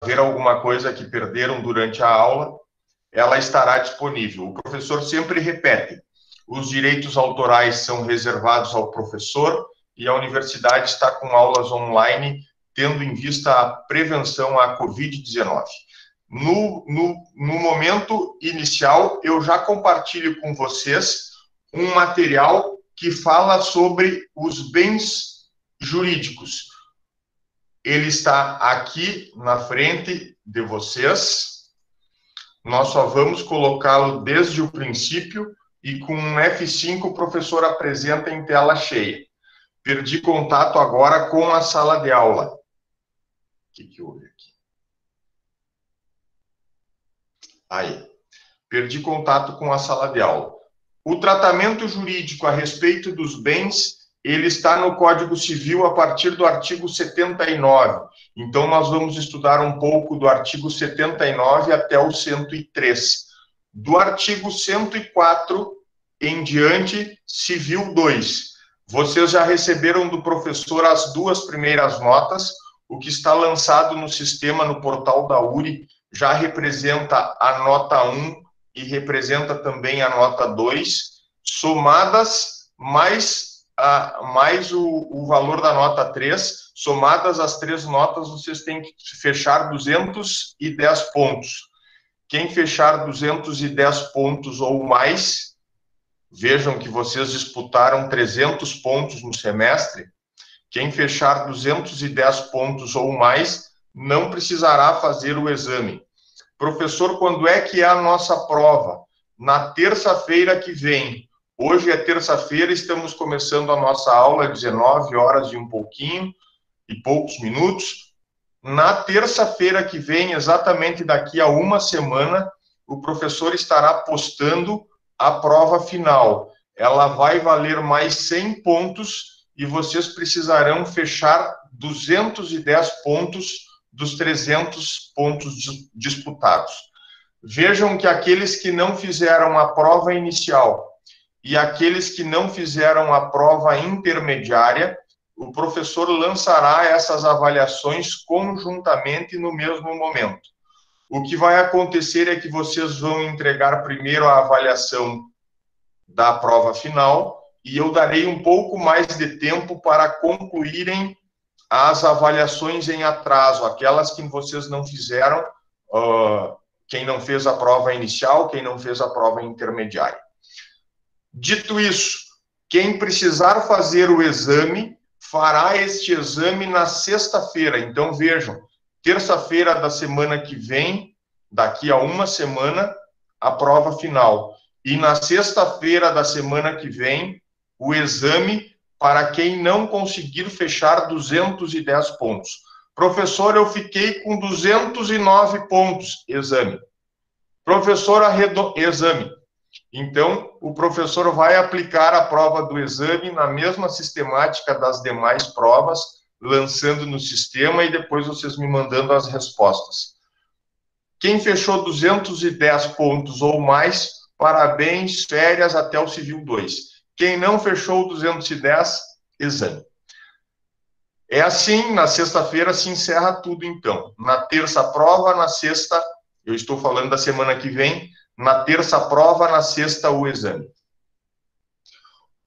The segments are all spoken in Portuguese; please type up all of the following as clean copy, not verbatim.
ver alguma coisa que perderam durante a aula, ela estará disponível. O professor sempre repete: os direitos autorais são reservados ao professor e a universidade está com aulas online, tendo em vista a prevenção à Covid-19. No momento inicial, eu já compartilho com vocês um material que fala sobre os bens jurídicos. Ele está aqui na frente de vocês. Nós só vamos colocá-lo desde o princípio e com um F5 o professor apresenta em tela cheia. Perdi contato agora com a sala de aula. O que houve aqui? Aí. Perdi contato com a sala de aula. O tratamento jurídico a respeito dos bens, ele está no Código Civil a partir do artigo 79. Então, nós vamos estudar um pouco do artigo 79 até o 103. Do artigo 104 em diante, Civil 2. Vocês já receberam do professor as duas primeiras notas. O que está lançado no sistema, no portal da URI, já representa a nota 1 e representa também a nota 2, somadas mais o valor da nota 3, somadas as três notas, vocês têm que fechar 210 pontos. Quem fechar 210 pontos ou mais, vejam que vocês disputaram 300 pontos no semestre, quem fechar 210 pontos ou mais, não precisará fazer o exame. Professor, quando é que é a nossa prova? Na terça-feira que vem. Hoje é terça-feira, estamos começando a nossa aula às 19 horas e um pouquinho, e poucos minutos. Na terça-feira que vem, exatamente daqui a uma semana, o professor estará postando a prova final. Ela vai valer mais 100 pontos e vocês precisarão fechar 210 pontos dos 300 pontos disputados. Vejam que aqueles que não fizeram a prova inicial e aqueles que não fizeram a prova intermediária, o professor lançará essas avaliações conjuntamente no mesmo momento. O que vai acontecer é que vocês vão entregar primeiro a avaliação da prova final e eu darei um pouco mais de tempo para concluírem as avaliações em atraso, aquelas que vocês não fizeram, quem não fez a prova inicial, quem não fez a prova intermediária. Dito isso, quem precisar fazer o exame, fará este exame na sexta-feira. Então, vejam, terça-feira da semana que vem, daqui a uma semana, a prova final. E na sexta-feira da semana que vem, o exame para quem não conseguir fechar 210 pontos. Professor, eu fiquei com 209 pontos, exame. Professor, exame. Então, o professor vai aplicar a prova do exame na mesma sistemática das demais provas, lançando no sistema e depois vocês me mandando as respostas. Quem fechou 210 pontos ou mais, parabéns, férias até o Civil 2. Quem não fechou 210, exame. É assim, na sexta-feira se encerra tudo, então. Na terça, prova, na sexta, eu estou falando da semana que vem, na terça, prova, na sexta, o exame.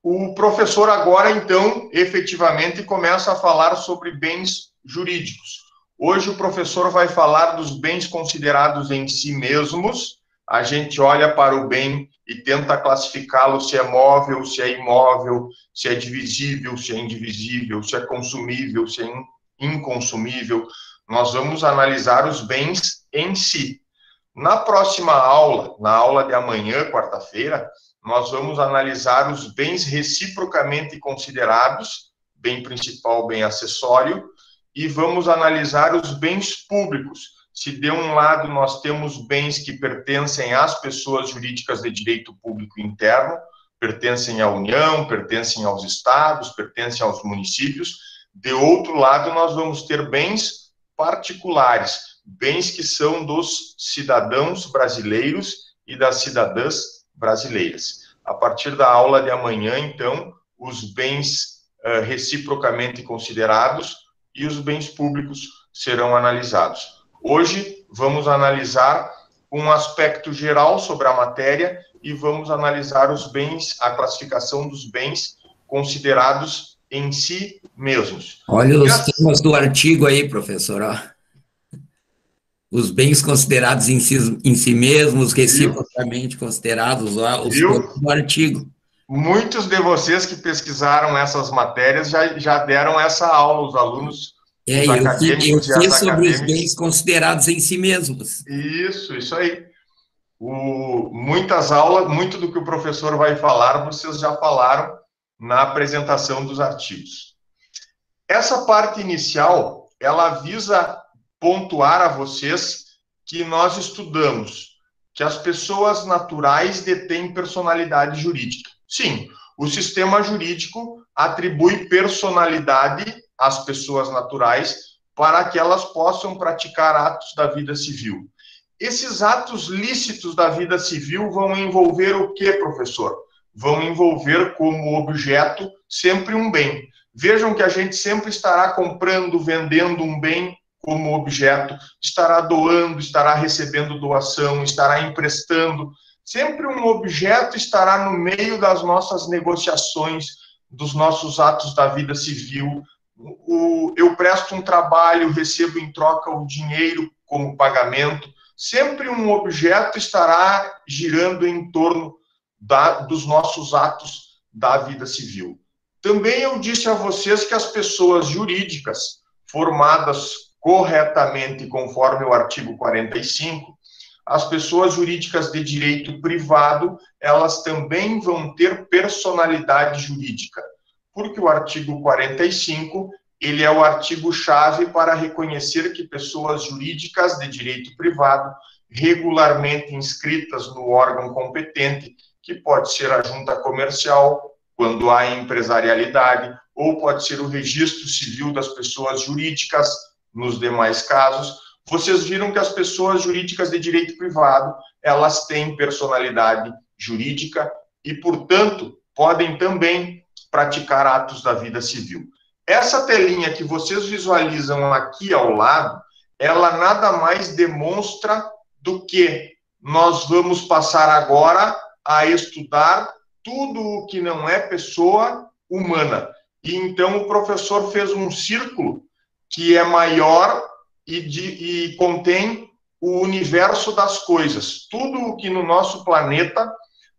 O professor agora, então, efetivamente, começa a falar sobre bens jurídicos. Hoje o professor vai falar dos bens considerados em si mesmos. A gente olha para o bem e tenta classificá-lo se é móvel, se é imóvel, se é divisível, se é indivisível, se é consumível, se é inconsumível. Nós vamos analisar os bens em si. Na próxima aula, na aula de amanhã, quarta-feira, nós vamos analisar os bens reciprocamente considerados, bem principal, bem acessório, e vamos analisar os bens públicos. Se de um lado nós temos bens que pertencem às pessoas jurídicas de direito público interno, pertencem à União, pertencem aos estados, pertencem aos municípios, de outro lado nós vamos ter bens particulares, bens que são dos cidadãos brasileiros e das cidadãs brasileiras. A partir da aula de amanhã, então, os bens reciprocamente considerados e os bens públicos serão analisados. Hoje, vamos analisar um aspecto geral sobre a matéria e vamos analisar os bens, a classificação dos bens considerados em si mesmos. Olha os temas do artigo aí, professor, ó. Os bens considerados em si mesmos, Viu? reciprocamente considerados, ó, os Viu? temas do artigo. Muitos de vocês que pesquisaram essas matérias já deram essa aula, os alunos, os Eu acadêmicos e as fiz sobre os acadêmicas. bens considerados em si mesmos. Isso aí. Muitas aulas, muito do que o professor vai falar, vocês já falaram na apresentação dos artigos. Essa parte inicial, ela visa pontuar a vocês que nós estudamos que as pessoas naturais detêm personalidade jurídica. Sim, o sistema jurídico atribui personalidade às pessoas naturais para que elas possam praticar atos da vida civil. Esses atos lícitos da vida civil vão envolver o que, professor? Vão envolver como objeto sempre um bem. Vejam que a gente sempre estará comprando, vendendo um bem como objeto, estará doando, estará recebendo doação, estará emprestando. Sempre um objeto estará no meio das nossas negociações, dos nossos atos da vida civil. Eu presto um trabalho, recebo em troca o dinheiro como pagamento. Sempre um objeto estará girando em torno dos nossos atos da vida civil. Também eu disse a vocês que as pessoas jurídicas formadas corretamente conforme o artigo 45, as pessoas jurídicas de direito privado, elas também vão ter personalidade jurídica, porque o artigo 45, ele é o artigo-chave para reconhecer que pessoas jurídicas de direito privado, regularmente inscritas no órgão competente, que pode ser a junta comercial, quando há empresarialidade, ou pode ser o registro civil das pessoas jurídicas, nos demais casos. Vocês viram que as pessoas jurídicas de direito privado, elas têm personalidade jurídica e, portanto, podem também praticar atos da vida civil. Essa telinha que vocês visualizam aqui ao lado, ela nada mais demonstra do que nós vamos passar agora a estudar tudo o que não é pessoa humana. E então o professor fez um círculo que é maior e contém o universo das coisas. Tudo o que no nosso planeta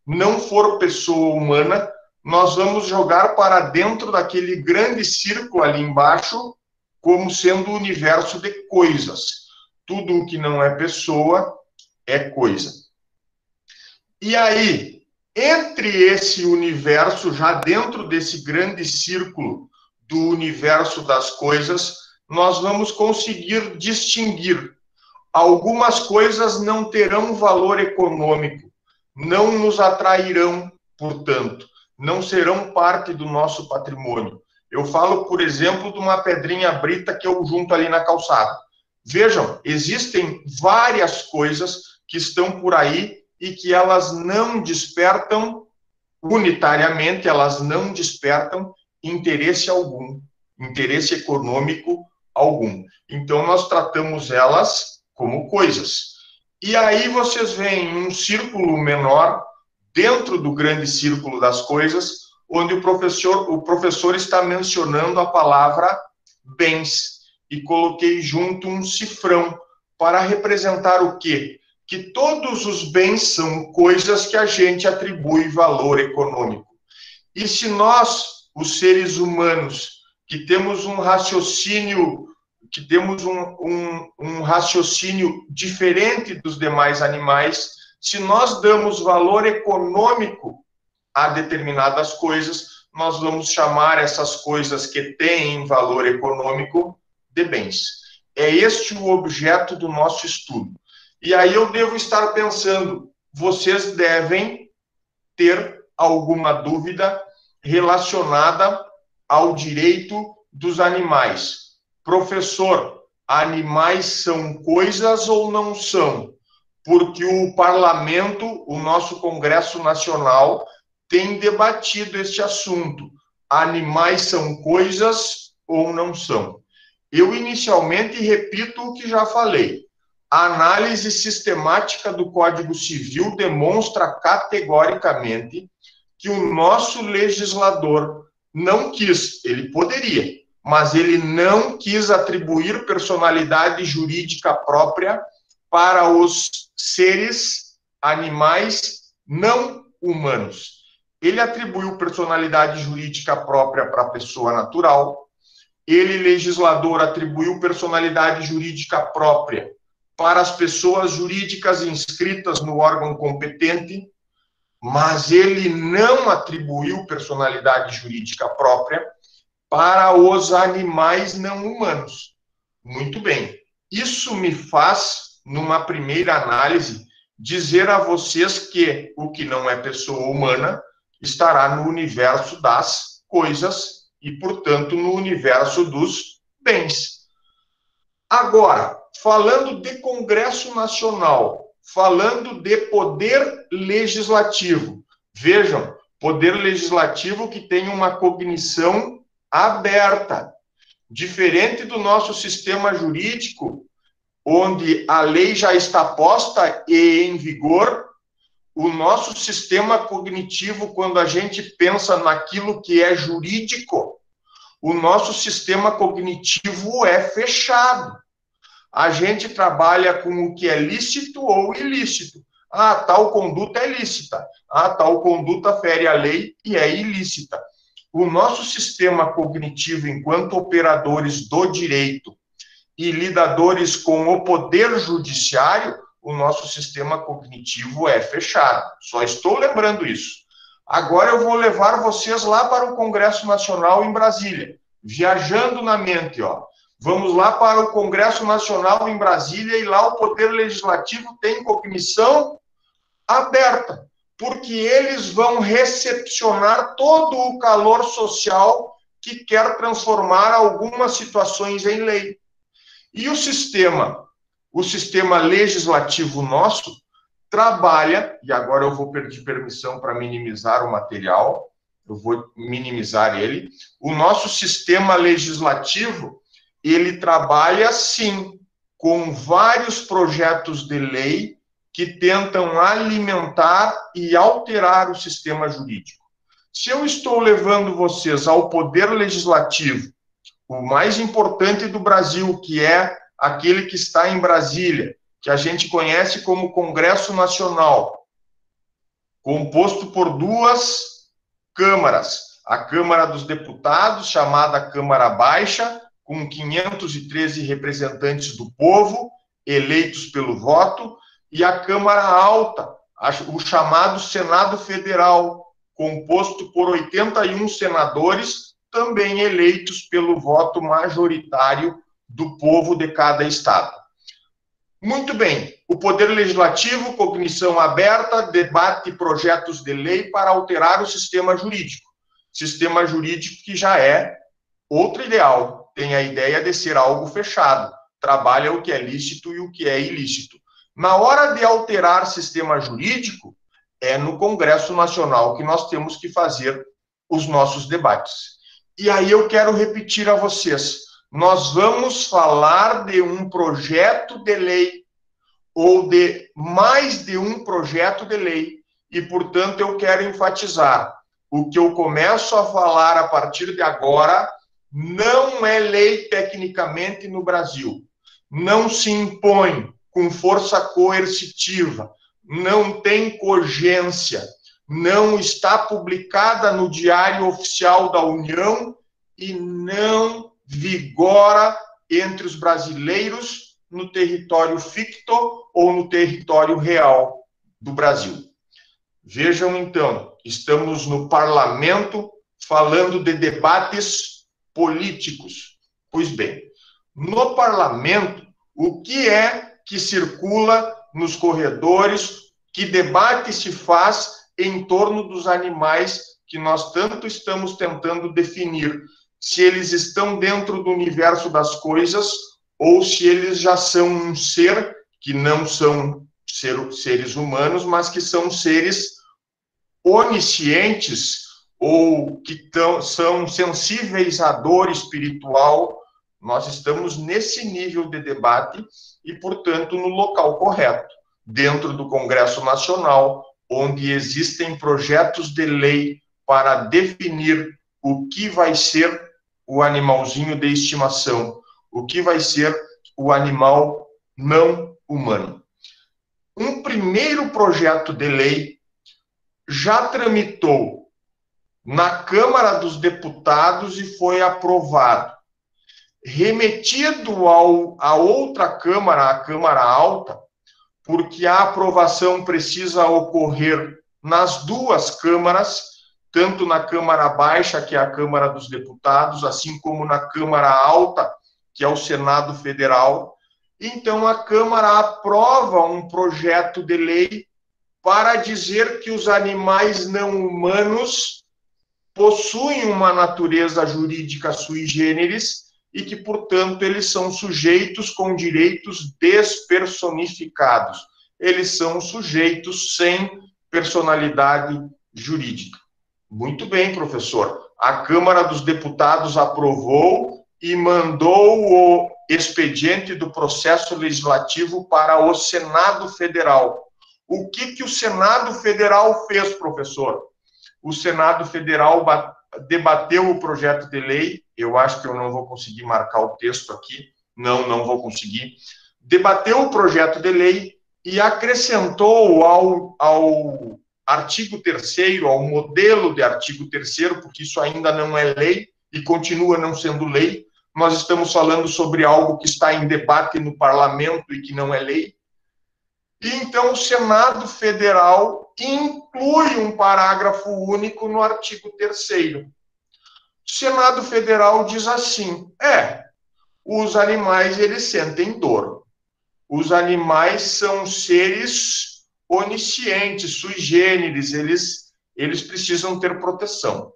não for pessoa humana, nós vamos jogar para dentro daquele grande círculo ali embaixo, como sendo o universo de coisas. Tudo o que não é pessoa é coisa. E aí, entre esse universo, já dentro desse grande círculo do universo das coisas, nós vamos conseguir distinguir. Algumas coisas não terão valor econômico, não nos atrairão, portanto, não serão parte do nosso patrimônio. Eu falo, por exemplo, de uma pedrinha brita que eu junto ali na calçada. Vejam, existem várias coisas que estão por aí e que elas não despertam unitariamente, elas não despertam interesse algum, interesse econômico algum. Então, nós tratamos elas como coisas. E aí vocês veem um círculo menor dentro do grande círculo das coisas, onde o professor está mencionando a palavra bens. E coloquei junto um cifrão para representar o quê? Que todos os bens são coisas que a gente atribui valor econômico. E se nós, os seres humanos, que temos um raciocínio, raciocínio diferente dos demais animais, se nós damos valor econômico a determinadas coisas, nós vamos chamar essas coisas que têm valor econômico de bens. É este o objeto do nosso estudo. E aí eu devo estar pensando, vocês devem ter alguma dúvida relacionada ao direito dos animais. Professor, animais são coisas ou não são? Porque o parlamento, o nosso Congresso Nacional, tem debatido este assunto. Animais são coisas ou não são? Eu inicialmente repito o que já falei. A análise sistemática do Código Civil demonstra categoricamente que o nosso legislador não quis, ele poderia, mas ele não quis atribuir personalidade jurídica própria para os seres, animais não humanos. Ele atribuiu personalidade jurídica própria para a pessoa natural, ele, legislador, atribuiu personalidade jurídica própria para as pessoas jurídicas inscritas no órgão competente, mas ele não atribuiu personalidade jurídica própria para os animais não humanos. Muito bem. Isso me faz, numa primeira análise, dizer a vocês que o que não é pessoa humana estará no universo das coisas e, portanto, no universo dos bens. Agora, falando de Congresso Nacional, falando de poder legislativo, vejam, poder legislativo que tem uma cognição aberta, diferente do nosso sistema jurídico, onde a lei já está posta e em vigor. O nosso sistema cognitivo, quando a gente pensa naquilo que é jurídico, o nosso sistema cognitivo é fechado. A gente trabalha com o que é lícito ou ilícito. Ah, tal conduta é lícita. Ah, tal conduta fere a lei e é ilícita. O nosso sistema cognitivo, enquanto operadores do direito e lidadores com o poder judiciário, o nosso sistema cognitivo é fechado. Só estou lembrando isso. Agora eu vou levar vocês lá para o Congresso Nacional em Brasília, viajando na mente, ó. Vamos lá para o Congresso Nacional em Brasília e lá o Poder Legislativo tem cognição aberta, porque eles vão recepcionar todo o calor social que quer transformar algumas situações em lei. E o sistema legislativo nosso trabalha, e agora eu vou pedir permissão para minimizar o material, eu vou minimizar ele. O nosso sistema legislativo, ele trabalha, sim, com vários projetos de lei que tentam alimentar e alterar o sistema jurídico. Se eu estou levando vocês ao poder legislativo, o mais importante do Brasil, que é aquele que está em Brasília, que a gente conhece como Congresso Nacional, composto por duas câmaras, a Câmara dos Deputados, chamada Câmara Baixa, com 513 representantes do povo, eleitos pelo voto, e a Câmara Alta, o chamado Senado Federal, composto por 81 senadores, também eleitos pelo voto majoritário do povo de cada estado. Muito bem, o Poder Legislativo, cognição aberta, debate projetos de lei para alterar o sistema jurídico. Sistema jurídico que já é outro ideal, tem a ideia de ser algo fechado, trabalha o que é lícito e o que é ilícito. Na hora de alterar sistema jurídico, é no Congresso Nacional que nós temos que fazer os nossos debates. E aí eu quero repetir a vocês, nós vamos falar de um projeto de lei ou de mais de um projeto de lei e, portanto, eu quero enfatizar, o que eu começo a falar a partir de agora não é lei tecnicamente no Brasil, não se impõe com força coercitiva, não tem cogência, não está publicada no Diário Oficial da União e não vigora entre os brasileiros no território ficto ou no território real do Brasil. Vejam, então, estamos no parlamento falando de debates políticos. Pois bem, no parlamento, o que é que circula nos corredores, que debate se faz em torno dos animais que nós tanto estamos tentando definir, se eles estão dentro do universo das coisas ou se eles já são um ser que não são seres humanos, mas que são seres oniscientes ou que são sensíveis à dor espiritual. Nós estamos nesse nível de debate e, portanto, no local correto, dentro do Congresso Nacional, onde existem projetos de lei para definir o que vai ser o animalzinho de estimação, o que vai ser o animal não humano. Um primeiro projeto de lei já tramitou na Câmara dos Deputados e foi aprovado. Remetido à outra Câmara, a Câmara Alta, porque a aprovação precisa ocorrer nas duas câmaras, tanto na Câmara Baixa, que é a Câmara dos Deputados, assim como na Câmara Alta, que é o Senado Federal. Então, a Câmara aprova um projeto de lei para dizer que os animais não humanos possuem uma natureza jurídica sui generis e que, portanto, eles são sujeitos com direitos despersonificados. Eles são sujeitos sem personalidade jurídica. Muito bem, professor. A Câmara dos Deputados aprovou e mandou o expediente do processo legislativo para o Senado Federal. O que o Senado Federal fez, professor? O Senado Federal debateu o projeto de lei, eu acho que eu não vou conseguir marcar o texto aqui, não vou conseguir, debateu o projeto de lei e acrescentou ao artigo 3º, ao modelo de artigo 3º, porque isso ainda não é lei e continua não sendo lei, nós estamos falando sobre algo que está em debate no parlamento e que não é lei. E então o Senado Federal inclui um parágrafo único no artigo 3º. O Senado Federal diz assim: os animais, eles sentem dor. Os animais são seres oniscientes, sui generis, eles precisam ter proteção.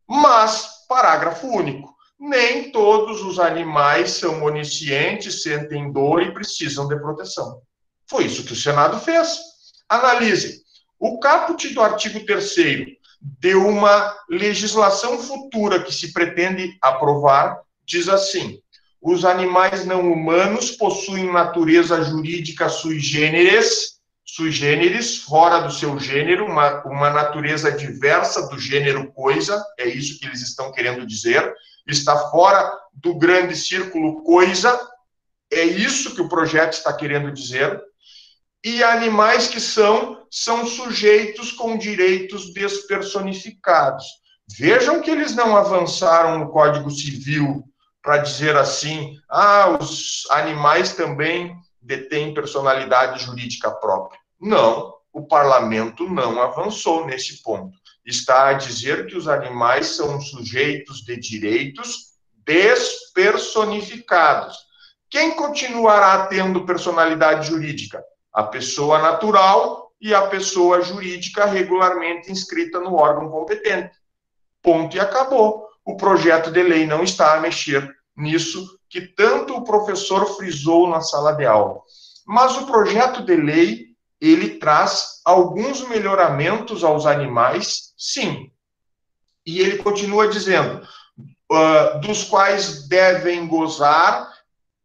Mas, parágrafo único, nem todos os animais são oniscientes, sentem dor e precisam de proteção. Foi isso que o Senado fez. Analise. O caput do artigo 3º de uma legislação futura que se pretende aprovar diz assim: os animais não humanos possuem natureza jurídica sui generis, fora do seu gênero, uma natureza diversa do gênero coisa, é isso que eles estão querendo dizer, está fora do grande círculo coisa, é isso que o projeto está querendo dizer. E animais que são sujeitos com direitos despersonificados. Vejam que eles não avançaram no Código Civil para dizer assim, os animais também detêm personalidade jurídica própria. Não, o parlamento não avançou nesse ponto. Está a dizer que os animais são sujeitos de direitos despersonificados. Quem continuará tendo personalidade jurídica? A pessoa natural e a pessoa jurídica regularmente inscrita no órgão competente. Ponto e acabou. O projeto de lei não está a mexer nisso que tanto o professor frisou na sala de aula. Mas o projeto de lei, ele traz alguns melhoramentos aos animais, sim. E ele continua dizendo, dos quais devem gozar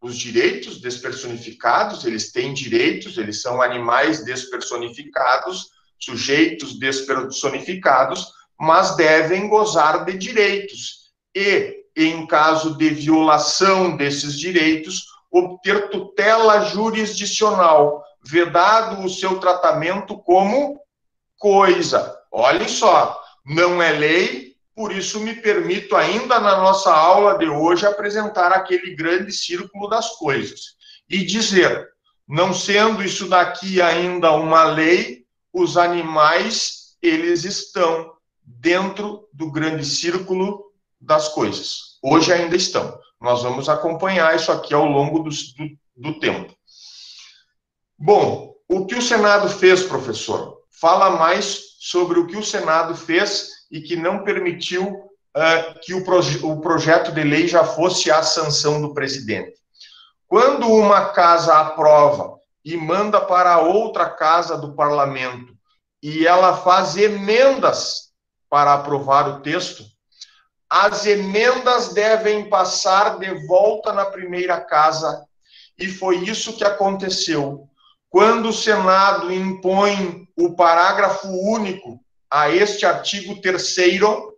os direitos despersonificados, eles têm direitos, eles são animais despersonificados, sujeitos despersonificados, mas devem gozar de direitos. E, em caso de violação desses direitos, obter tutela jurisdicional, vedado o seu tratamento como coisa. Olhem só, não é lei. Por isso, me permito, ainda na nossa aula de hoje, apresentar aquele grande círculo das coisas. E dizer, não sendo isso daqui ainda uma lei, os animais, eles estão dentro do grande círculo das coisas. Hoje ainda estão. Nós vamos acompanhar isso aqui ao longo do tempo. Bom, o que o Senado fez, professor? Fala mais sobre o que o Senado fez e que não permitiu que o projeto de lei já fosse à sanção do presidente. Quando uma casa aprova e manda para outra casa do parlamento e ela faz emendas para aprovar o texto, as emendas devem passar de volta na primeira casa e foi isso que aconteceu. Quando o Senado impõe o parágrafo único a este artigo 3º,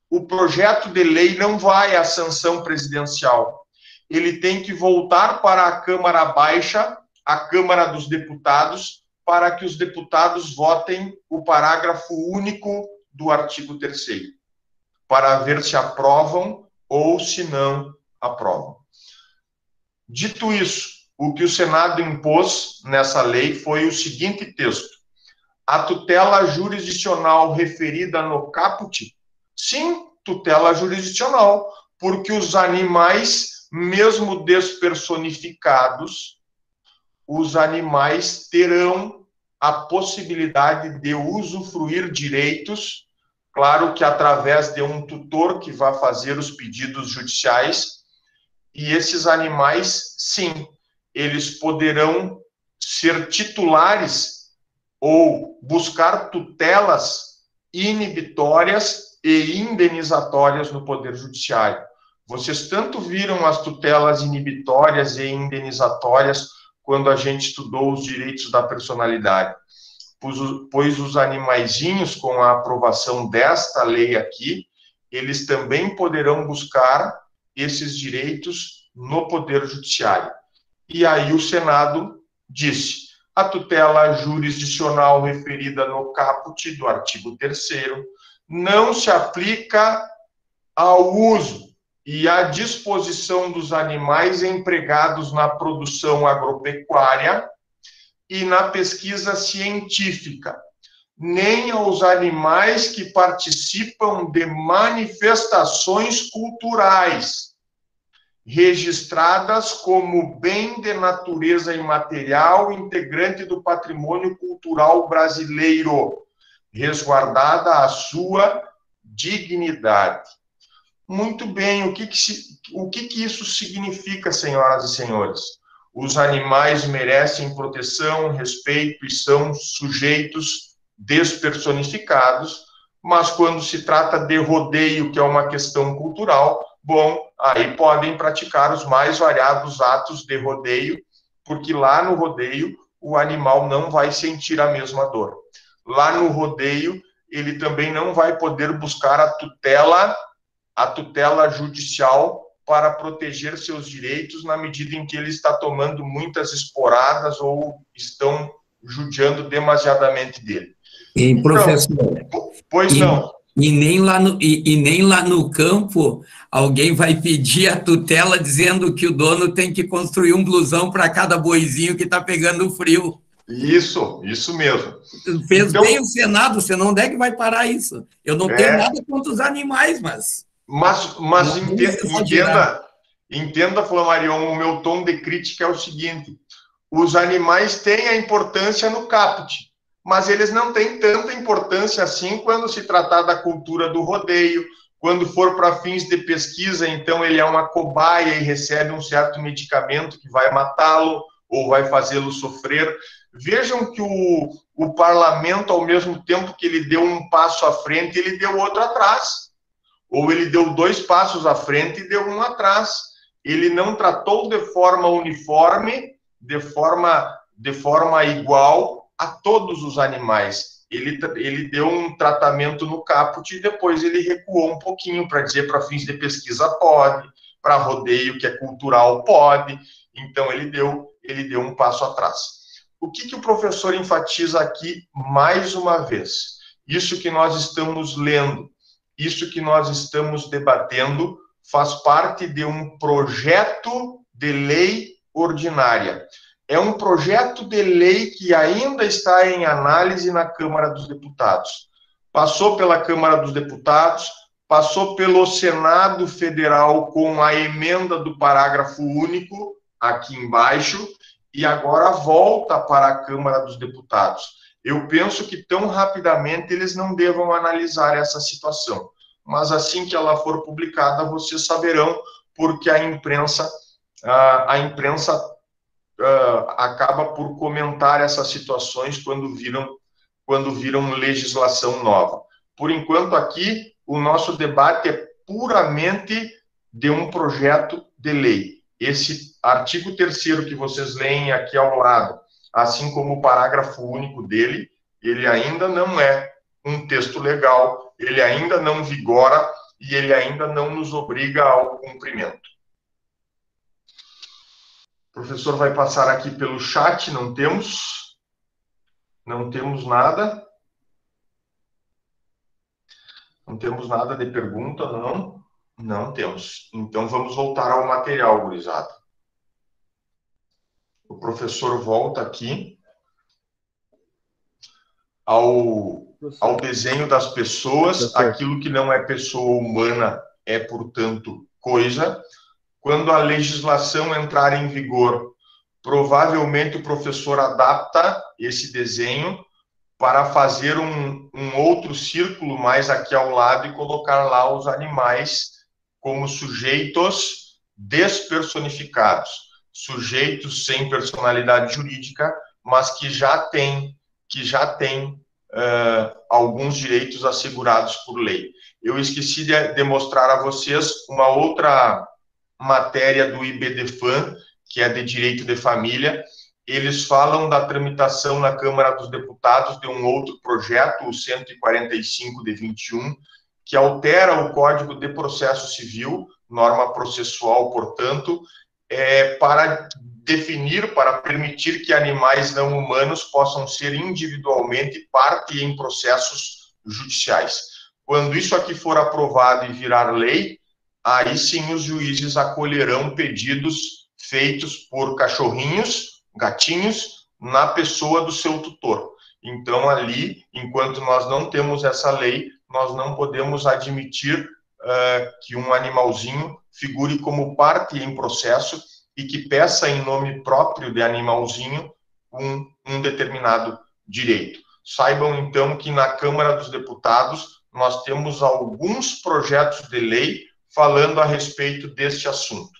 o projeto de lei não vai à sanção presidencial. Ele tem que voltar para a Câmara Baixa, a Câmara dos Deputados, para que os deputados votem o parágrafo único do artigo 3º, para ver se aprovam ou se não aprovam. Dito isso, o que o Senado impôs nessa lei foi o seguinte texto: a tutela jurisdicional referida no caput, sim, tutela jurisdicional, porque os animais, mesmo despersonificados, os animais terão a possibilidade de usufruir direitos, claro que através de um tutor que vai fazer os pedidos judiciais, e esses animais, sim, eles poderão ser titulares ou buscar tutelas inibitórias e indenizatórias no Poder Judiciário. Vocês tanto viram as tutelas inibitórias e indenizatórias quando a gente estudou os direitos da personalidade, pois os animaizinhos, com a aprovação desta lei aqui, eles também poderão buscar esses direitos no Poder Judiciário. E aí o Senado disse: a tutela jurisdicional referida no caput do artigo 3º não se aplica ao uso e à disposição dos animais empregados na produção agropecuária e na pesquisa científica, nem aos animais que participam de manifestações culturais, registradas como bem de natureza imaterial integrante do patrimônio cultural brasileiro, resguardada a sua dignidade. Muito bem, o que isso significa, senhoras e senhores? Os animais merecem proteção, respeito e são sujeitos despersonificados, mas quando se trata de rodeio, que é uma questão cultural, bom, aí podem praticar os mais variados atos de rodeio, porque lá no rodeio o animal não vai sentir a mesma dor. Lá no rodeio ele também não vai poder buscar a tutela judicial para proteger seus direitos na medida em que ele está tomando muitas esporadas ou estão judiando demasiadamente dele. E, professor, pois não. E nem lá no campo alguém vai pedir a tutela dizendo que o dono tem que construir um blusão para cada boizinho que está pegando frio. Isso mesmo. Fez então, bem o Senado, você não é que vai parar isso. Eu não tenho nada contra os animais, mas entenda, Flamarion, o meu tom de crítica é o seguinte: os animais têm a importância no caput, mas eles não têm tanta importância assim quando se tratar da cultura do rodeio, quando for para fins de pesquisa, então ele é uma cobaia e recebe um certo medicamento que vai matá-lo ou vai fazê-lo sofrer. Vejam que o parlamento, ao mesmo tempo que ele deu um passo à frente, ele deu outro atrás. Ou ele deu 2 passos à frente e deu um atrás. Ele não tratou de forma uniforme, de forma igual a todos os animais. Ele deu um tratamento no caput e depois ele recuou um pouquinho para dizer para fins de pesquisa pode, para rodeio que é cultural pode. Então ele deu um passo atrás. O que o professor enfatiza aqui mais uma vez? Isso que nós estamos lendo, isso que nós estamos debatendo faz parte de um projeto de lei ordinária. É um projeto de lei que ainda está em análise na Câmara dos Deputados. Passou pela Câmara dos Deputados, passou pelo Senado Federal com a emenda do parágrafo único, aqui embaixo, e agora volta para a Câmara dos Deputados. Eu penso que tão rapidamente eles não devam analisar essa situação. Mas assim que ela for publicada, vocês saberão, porque a imprensa acaba por comentar essas situações quando viram legislação nova. Por enquanto, aqui, o nosso debate é puramente de um projeto de lei. esse artigo 3º que vocês leem aqui ao lado, assim como o parágrafo único dele, ele ainda não é um texto legal, ele ainda não vigora e ele ainda não nos obriga ao cumprimento. O professor vai passar aqui pelo chat, não temos nada. Não temos nada de pergunta, não? Não temos. Então, vamos voltar ao material, gurizada. O professor volta aqui ao desenho das pessoas. Aquilo que não é pessoa humana é, portanto, coisa. Quando a legislação entrar em vigor, provavelmente o professor adapta esse desenho para fazer um outro círculo mais aqui ao lado e colocar lá os animais como sujeitos despersonificados, sujeitos sem personalidade jurídica, mas que já têm alguns direitos assegurados por lei. Eu esqueci de mostrar a vocês uma outra matéria do IBDFAM, que é de Direito de Família. Eles falam da tramitação na Câmara dos Deputados de um outro projeto, o 145 de 21, que altera o Código de Processo Civil, norma processual, portanto, para definir, para permitir que animais não humanos possam ser individualmente parte em processos judiciais. Quando isso aqui for aprovado e virar lei, aí sim os juízes acolherão pedidos feitos por cachorrinhos, gatinhos, na pessoa do seu tutor. Então, ali, enquanto nós não temos essa lei, nós não podemos admitir que um animalzinho figure como parte em processo e que peça em nome próprio de animalzinho um determinado direito. Saibam, então, que na Câmara dos Deputados nós temos alguns projetos de lei falando a respeito deste assunto.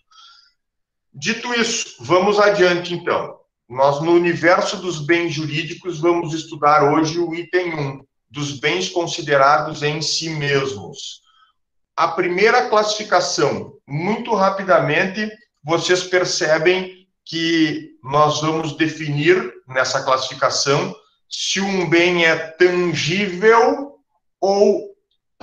Dito isso, vamos adiante, então. Nós, no universo dos bens jurídicos, vamos estudar hoje o item 1, dos bens considerados em si mesmos. A primeira classificação, muito rapidamente, vocês percebem que nós vamos definir nessa classificação se um bem é tangível ou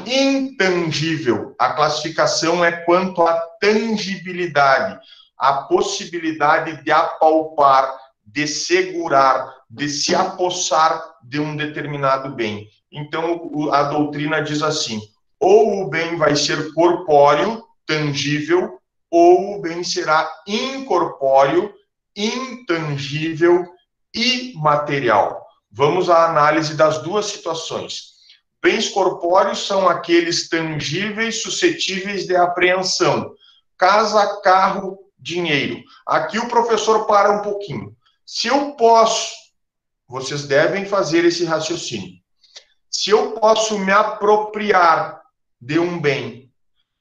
intangível. A classificação é quanto à tangibilidade, a possibilidade de apalpar, de segurar, de se apossar de um determinado bem. Então, a doutrina diz assim: ou o bem vai ser corpóreo, tangível, ou o bem será incorpóreo, intangível e material. Vamos à análise das duas situações. Bens corpóreos são aqueles tangíveis suscetíveis de apreensão. Casa, carro, dinheiro. Aqui o professor para um pouquinho. Se eu posso, vocês devem fazer esse raciocínio. Se eu posso me apropriar de um bem,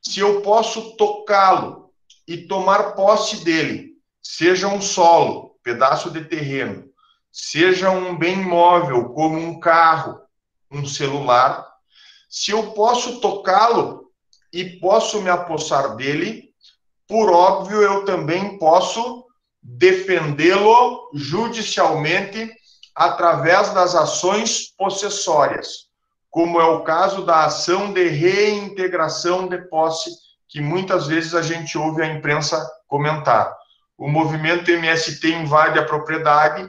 se eu posso tocá-lo e tomar posse dele, seja um solo, pedaço de terreno, seja um bem móvel, como um carro, um celular, se eu posso tocá-lo e posso me apossar dele, por óbvio, eu também posso defendê-lo judicialmente através das ações possessórias, como é o caso da ação de reintegração de posse, que muitas vezes a gente ouve a imprensa comentar. O movimento MST invade a propriedade,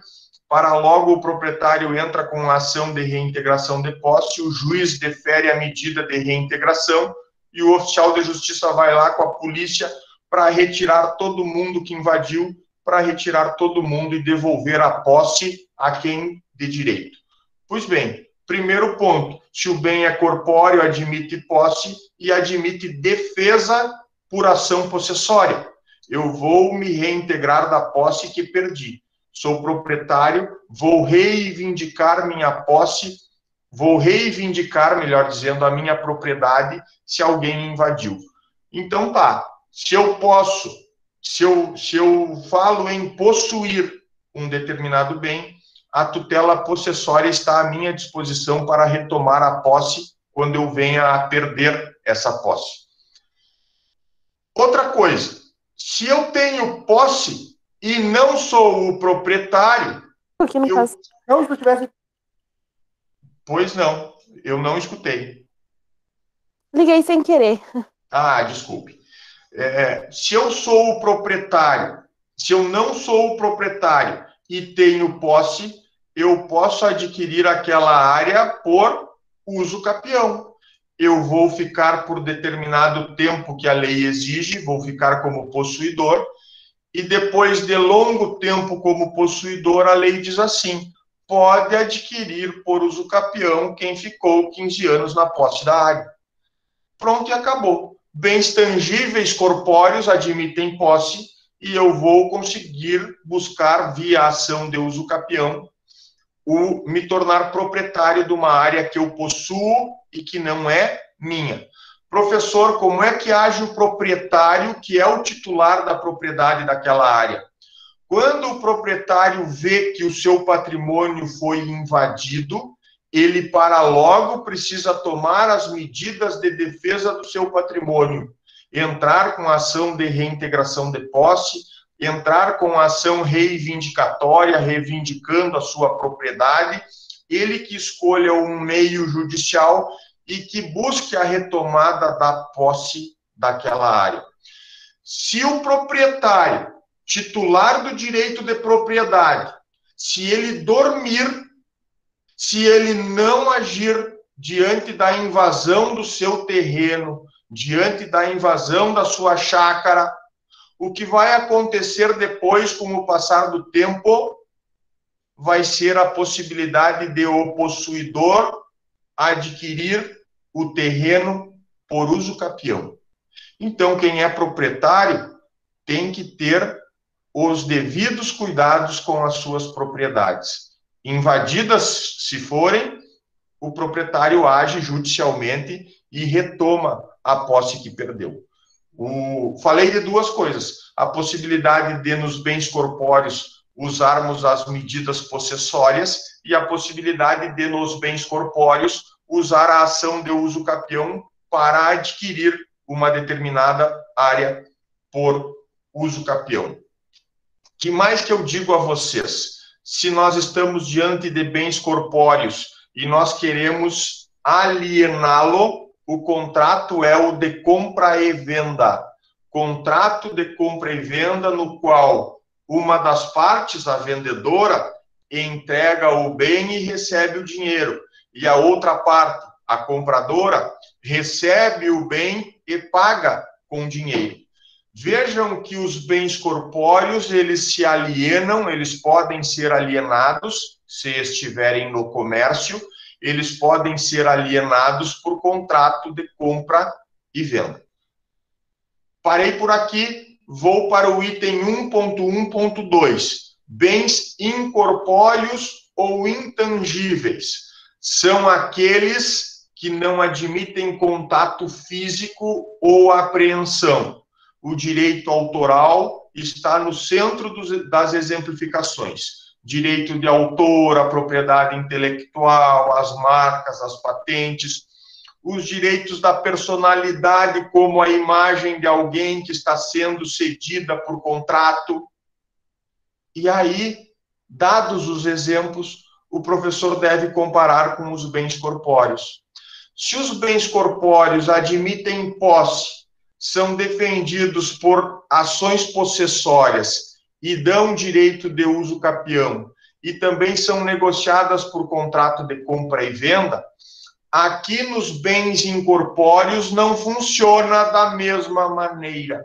para logo o proprietário entra com a ação de reintegração de posse, o juiz defere a medida de reintegração e o oficial de justiça vai lá com a polícia para retirar todo mundo que invadiu, para retirar todo mundo e devolver a posse a quem de direito. Pois bem, primeiro ponto, se o bem é corpóreo, admite posse e admite defesa por ação possessória. Eu vou me reintegrar da posse que perdi. Sou proprietário, vou reivindicar minha posse, vou reivindicar, melhor dizendo, a minha propriedade se alguém invadiu. Então tá, se eu posso, se eu falo em possuir um determinado bem, a tutela possessória está à minha disposição para retomar a posse quando eu venha a perder essa posse. Outra coisa, Se eu tenho posse e não sou o proprietário... Aqui no caso. Não, se eu tivesse... Pois não, eu não escutei. Liguei sem querer. Ah, desculpe. Se eu sou o proprietário, se eu não sou o proprietário e tenho posse, eu posso adquirir aquela área por uso capião. Eu vou ficar por determinado tempo que a lei exige, vou ficar como possuidor, e depois de longo tempo como possuidor, a lei diz assim: pode adquirir por uso capião quem ficou 15 anos na posse da área. Pronto, e acabou. Bens tangíveis corpóreos admitem posse e eu vou conseguir buscar, via ação de uso capião, me tornar proprietário de uma área que eu possuo e que não é minha. Professor, como é que age o proprietário, que é o titular da propriedade daquela área? Quando o proprietário vê que o seu patrimônio foi invadido, ele, para logo, precisa tomar as medidas de defesa do seu patrimônio, entrar com ação de reintegração de posse, entrar com ação reivindicatória, reivindicando a sua propriedade, ele que escolha um meio judicial e que busque a retomada da posse daquela área. Se o proprietário, titular do direito de propriedade, se ele dormir, se ele não agir diante da invasão do seu terreno, diante da invasão da sua chácara, o que vai acontecer depois, com o passar do tempo, vai ser a possibilidade de o possuidor adquirir o terreno por uso capião. Então, quem é proprietário tem que ter os devidos cuidados com as suas propriedades. Invadidas, se forem, o proprietário age judicialmente e retoma a posse que perdeu. Falei de duas coisas: a possibilidade de, nos bens corpóreos, usarmos as medidas possessórias e a possibilidade de, nos bens corpóreos, usar a ação de uso capião para adquirir uma determinada área por uso capião. Que mais que eu digo a vocês? Se nós estamos diante de bens corpóreos e nós queremos aliená-lo, o contrato é o de compra e venda. Contrato de compra e venda no qual uma das partes, a vendedora, entrega o bem e recebe o dinheiro, e a outra parte, a compradora, recebe o bem e paga com dinheiro. Vejam que os bens corpóreos, eles se alienam, eles podem ser alienados se estiverem no comércio, eles podem ser alienados por contrato de compra e venda. Parei por aqui, vou para o item 1.1.2. Bens incorpóreos ou intangíveis. São aqueles que não admitem contato físico ou apreensão. O direito autoral está no centro das exemplificações. Direito de autor, a propriedade intelectual, as marcas, as patentes, os direitos da personalidade, como a imagem de alguém que está sendo cedida por contrato. E aí, dados os exemplos, o professor deve comparar com os bens corpóreos. Se os bens corpóreos admitem posse, são defendidos por ações possessórias e dão direito de uso capião, e também são negociadas por contrato de compra e venda, aqui nos bens incorpóreos não funciona da mesma maneira.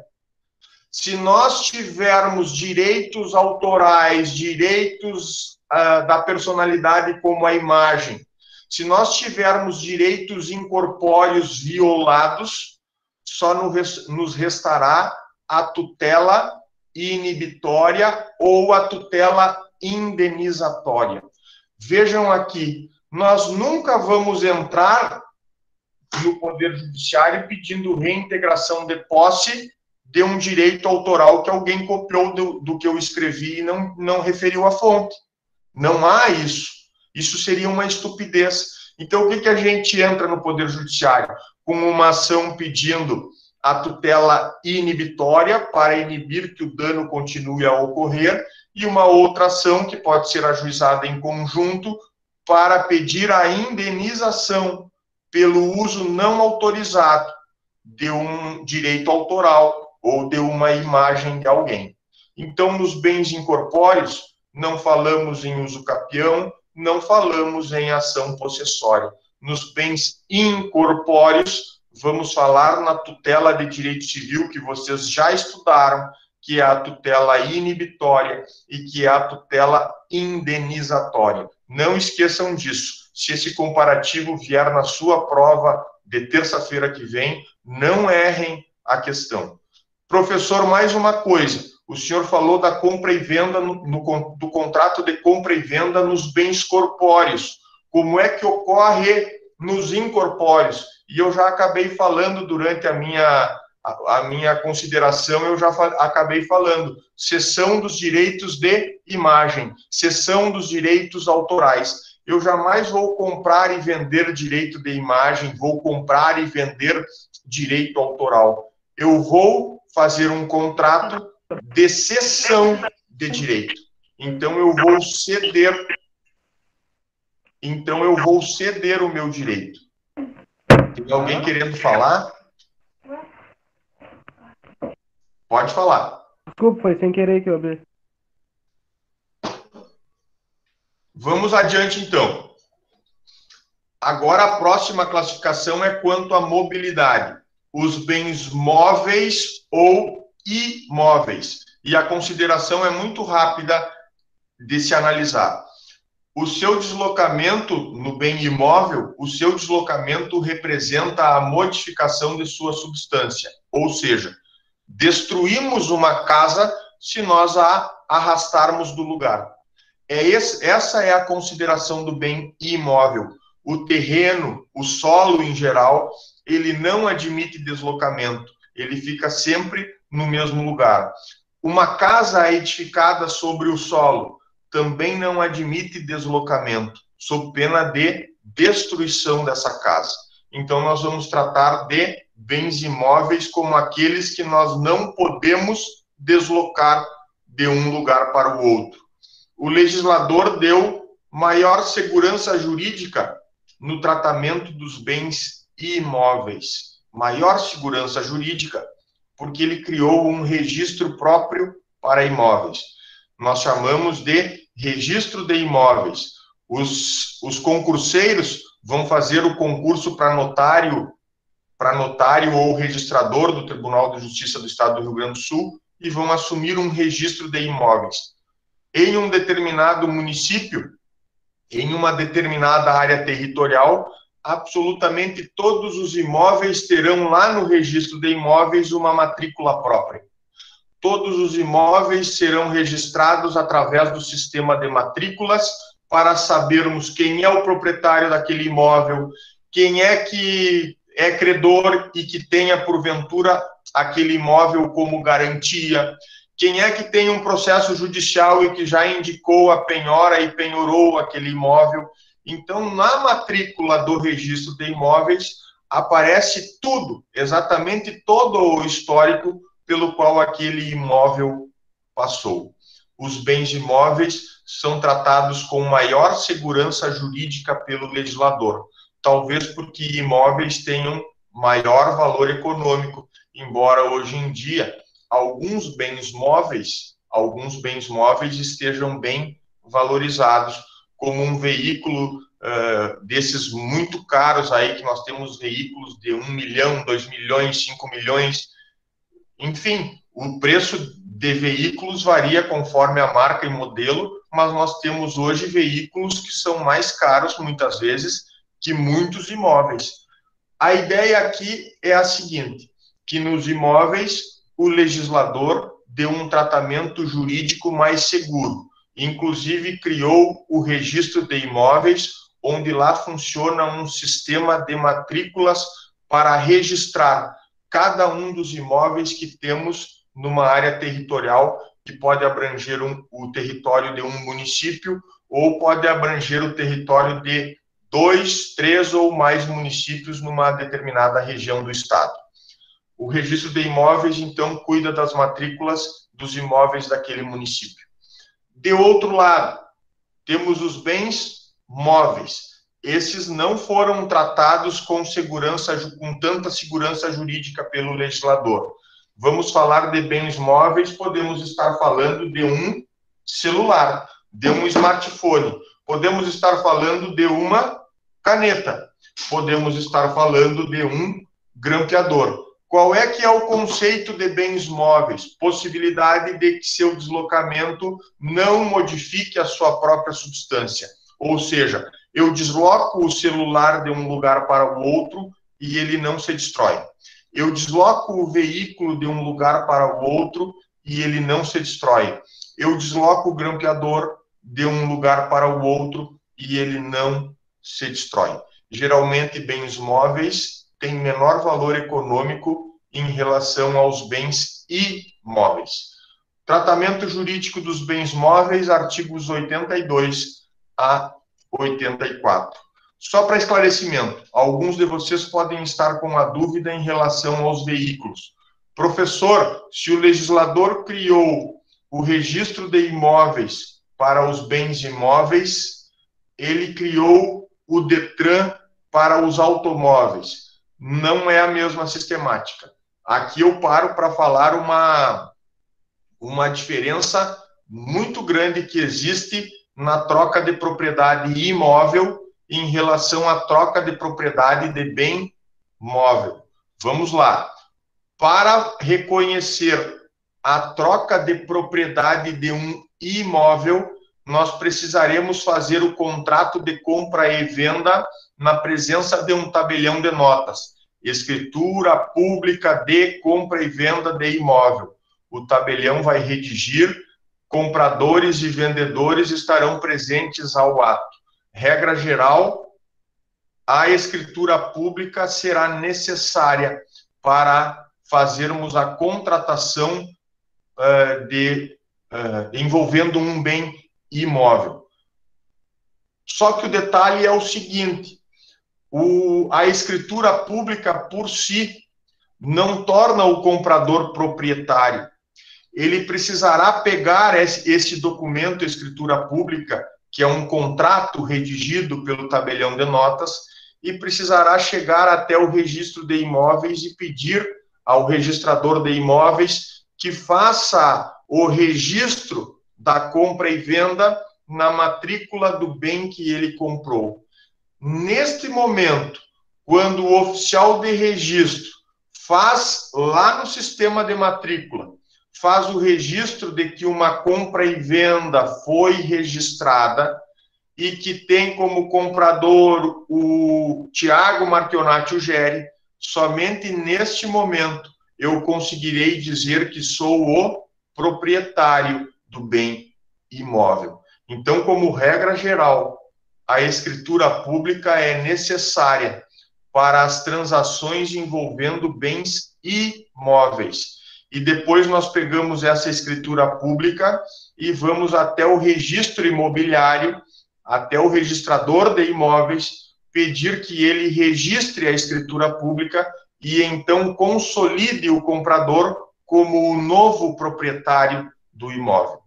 Se nós tivermos direitos autorais, direitos da personalidade como a imagem, se nós tivermos direitos incorpóreos violados, só nos restará a tutela inibitória ou a tutela indenizatória. Vejam aqui, nós nunca vamos entrar no Poder Judiciário pedindo reintegração de posse de um direito autoral que alguém copiou do que eu escrevi e não referiu à fonte. Não há isso. Isso seria uma estupidez. Então, o que a gente entra no Poder Judiciário? Com uma ação pedindo a tutela inibitória, para inibir que o dano continue a ocorrer, e uma outra ação que pode ser ajuizada em conjunto para pedir a indenização pelo uso não autorizado de um direito autoral ou de uma imagem de alguém. Então, nos bens incorpóreos, não falamos em uso capião, não falamos em ação possessória. Nos bens incorpóreos, vamos falar na tutela de direito civil, que vocês já estudaram, que é a tutela inibitória e que é a tutela indenizatória. Não esqueçam disso. Se esse comparativo vier na sua prova de terça-feira que vem, não errem a questão. Professor, mais uma coisa. O senhor falou da compra e venda, do contrato de compra e venda nos bens corpóreos. Como é que ocorre nos incorpóreos? E eu já acabei falando durante a minha consideração, eu já acabei falando. Cessão dos direitos de imagem, cessão dos direitos autorais. Eu jamais vou comprar e vender direito de imagem, vou comprar e vender direito autoral. Eu vou fazer um contrato de cessão de direito. Então eu vou ceder o meu direito. Tem alguém querendo falar? Pode falar. Desculpa, foi sem querer que eu abri. Vamos adiante, então. Agora, a próxima classificação é quanto à mobilidade. Os bens móveis ou imóveis. E a consideração é muito rápida de se analisar. O seu deslocamento no bem imóvel, o seu deslocamento representa a modificação de sua substância. Ou seja, destruímos uma casa se nós a arrastarmos do lugar. Essa é a consideração do bem imóvel. O terreno, o solo em geral, ele não admite deslocamento. Ele fica sempre no mesmo lugar. Uma casa edificada sobre o solo também não admite deslocamento, sob pena de destruição dessa casa. Então, nós vamos tratar de bens imóveis como aqueles que nós não podemos deslocar de um lugar para o outro. O legislador deu maior segurança jurídica no tratamento dos bens imóveis. Maior segurança jurídica, porque ele criou um registro próprio para imóveis. Nós chamamos de registro de imóveis. Os concurseiros vão fazer o concurso para notário ou registrador do Tribunal de Justiça do Estado do Rio Grande do Sul e vão assumir um registro de imóveis. Em um determinado município, em uma determinada área territorial, absolutamente todos os imóveis terão lá no registro de imóveis uma matrícula própria. Todos os imóveis serão registrados através do sistema de matrículas para sabermos quem é o proprietário daquele imóvel, quem é que é credor e que tenha, porventura, aquele imóvel como garantia, quem é que tem um processo judicial e que já indicou a penhora e penhorou aquele imóvel. Então, na matrícula do registro de imóveis, aparece tudo, exatamente todo o histórico pelo qual aquele imóvel passou. Os bens imóveis são tratados com maior segurança jurídica pelo legislador, talvez porque imóveis tenham maior valor econômico, embora hoje em dia alguns bens móveis estejam bem valorizados, como um veículo desses muito caros aí, que nós temos veículos de 1 milhão, 2 milhões, 5 milhões, enfim, o preço de veículos varia conforme a marca e modelo, mas nós temos hoje veículos que são mais caros, muitas vezes, que muitos imóveis. A ideia aqui é a seguinte, que nos imóveis o legislador deu um tratamento jurídico mais seguro, inclusive criou o registro de imóveis, onde lá funciona um sistema de matrículas para registrar cada um dos imóveis que temos numa área territorial, que pode abranger o território de um município ou pode abranger o território de 2, 3 ou mais municípios numa determinada região do estado. O registro de imóveis, então, cuida das matrículas dos imóveis daquele município. De outro lado, temos os bens móveis. Esses não foram tratados com tanta segurança jurídica pelo legislador. Vamos falar de bens móveis, podemos estar falando de um celular, de um smartphone, podemos estar falando de uma caneta, podemos estar falando de um grampeador. Qual é que é o conceito de bens móveis? Possibilidade de que seu deslocamento não modifique a sua própria substância. Ou seja, eu desloco o celular de um lugar para o outro e ele não se destrói. Eu desloco o veículo de um lugar para o outro e ele não se destrói. Eu desloco o grampeador de um lugar para o outro e ele não se destrói. Geralmente, bens móveis têm menor valor econômico em relação aos bens imóveis. Tratamento jurídico dos bens móveis, artigos 82 a 84. Só para esclarecimento, alguns de vocês podem estar com uma dúvida em relação aos veículos. Professor, se o legislador criou o registro de imóveis para os bens imóveis, ele criou o DETRAN para os automóveis. Não é a mesma sistemática. Aqui eu paro para falar uma diferença muito grande que existe na troca de propriedade imóvel em relação à troca de propriedade de bem móvel. Vamos lá. Para reconhecer a troca de propriedade de um imóvel, nós precisaremos fazer o contrato de compra e venda na presença de um tabelião de notas. Escritura pública de compra e venda de imóvel. O tabelião vai redigir, compradores e vendedores estarão presentes ao ato. Regra geral, a escritura pública será necessária para fazermos a contratação envolvendo um bem imóvel. Só que o detalhe é o seguinte, a escritura pública por si não torna o comprador proprietário. Ele precisará pegar esse documento, escritura pública, que é um contrato redigido pelo tabelião de notas, e precisará chegar até o registro de imóveis e pedir ao registrador de imóveis que faça o registro da compra e venda na matrícula do bem que ele comprou. Neste momento, quando o oficial de registro faz lá no sistema de matrícula, faz o registro de que uma compra e venda foi registrada e que tem como comprador o Tiago Marchionati Ugeri, somente neste momento eu conseguirei dizer que sou o proprietário do bem imóvel. Então, como regra geral, a escritura pública é necessária para as transações envolvendo bens imóveis. E depois nós pegamos essa escritura pública e vamos até o registro imobiliário, até o registrador de imóveis, pedir que ele registre a escritura pública e então consolide o comprador como o novo proprietário do imóvel.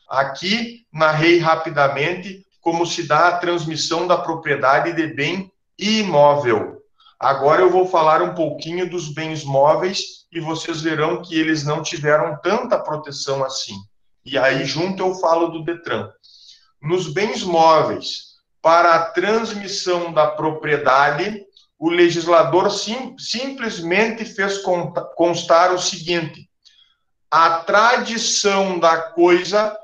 Aqui, narrei rapidamente como se dá a transmissão da propriedade de bem imóvel. Agora eu vou falar um pouquinho dos bens móveis e vocês verão que eles não tiveram tanta proteção assim. E aí, junto, eu falo do DETRAN. Nos bens móveis, para a transmissão da propriedade, o legislador simplesmente fez constar o seguinte: a tradição da coisa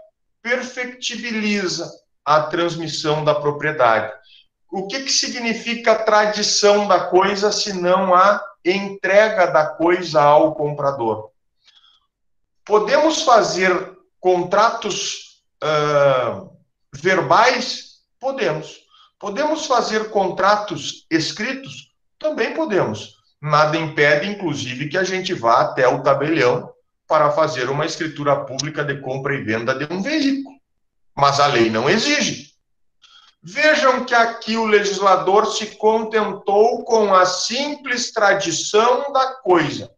perfectibiliza a transmissão da propriedade. O que significa a tradição da coisa, senão a entrega da coisa ao comprador? Podemos fazer contratos verbais? Podemos. Podemos fazer contratos escritos? Também podemos. Nada impede, inclusive, que a gente vá até o tabelião para fazer uma escritura pública de compra e venda de um veículo. Mas a lei não exige. Vejam que aqui o legislador se contentou com a simples tradição da coisa.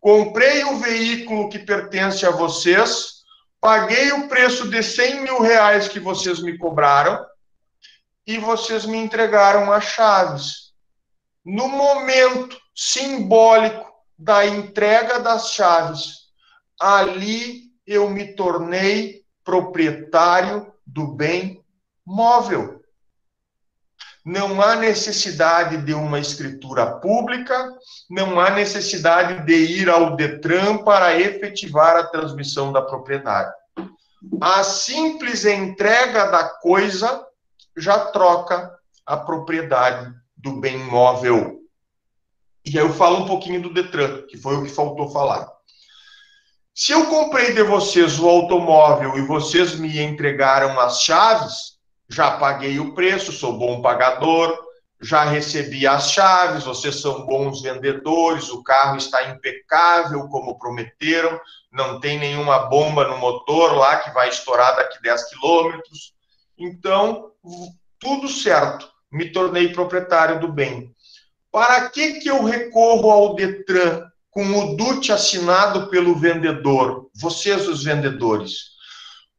comprei o veículo que pertence a vocês, paguei o preço de 100 mil reais que vocês me cobraram e vocês me entregaram as chaves. No momento simbólico da entrega das chaves, ali eu me tornei proprietário do bem móvel. Não há necessidade de uma escritura pública, não há necessidade de ir ao Detran para efetivar a transmissão da propriedade. A simples entrega da coisa já troca a propriedade do bem móvel. E aí eu falo um pouquinho do Detran, que foi o que faltou falar. Se eu comprei de vocês o automóvel e vocês me entregaram as chaves, já paguei o preço, sou bom pagador, já recebi as chaves, vocês são bons vendedores, o carro está impecável, como prometeram, não tem nenhuma bomba no motor lá que vai estourar daqui 10 quilômetros. Então, tudo certo, me tornei proprietário do bem. Para que eu recorro ao Detran com o DUT assinado pelo vendedor, vocês os vendedores?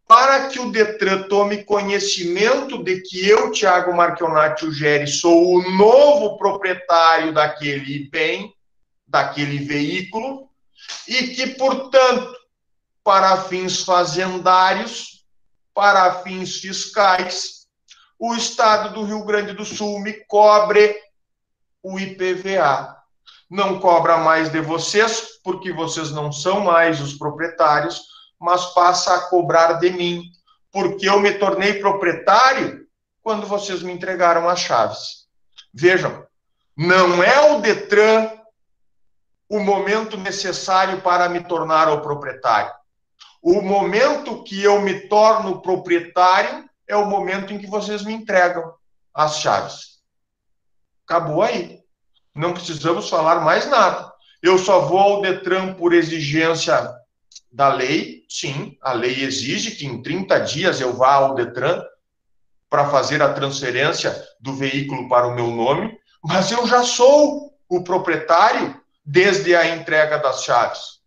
Para que o Detran tome conhecimento de que eu, Thiago Marchionati Ugeri, sou o novo proprietário daquele bem, daquele veículo, e que, portanto, para fins fazendários, para fins fiscais, o Estado do Rio Grande do Sul me cobre o IPVA. Não cobra mais de vocês, porque vocês não são mais os proprietários, mas passa a cobrar de mim, porque eu me tornei proprietário quando vocês me entregaram as chaves. Vejam, não é o Detran o momento necessário para me tornar o proprietário. O momento que eu me torno proprietário é o momento em que vocês me entregam as chaves. Acabou aí. Não precisamos falar mais nada. Eu só vou ao Detran por exigência da lei. Sim, a lei exige que em 30 dias eu vá ao Detran para fazer a transferência do veículo para o meu nome, mas eu já sou o proprietário desde a entrega das chaves.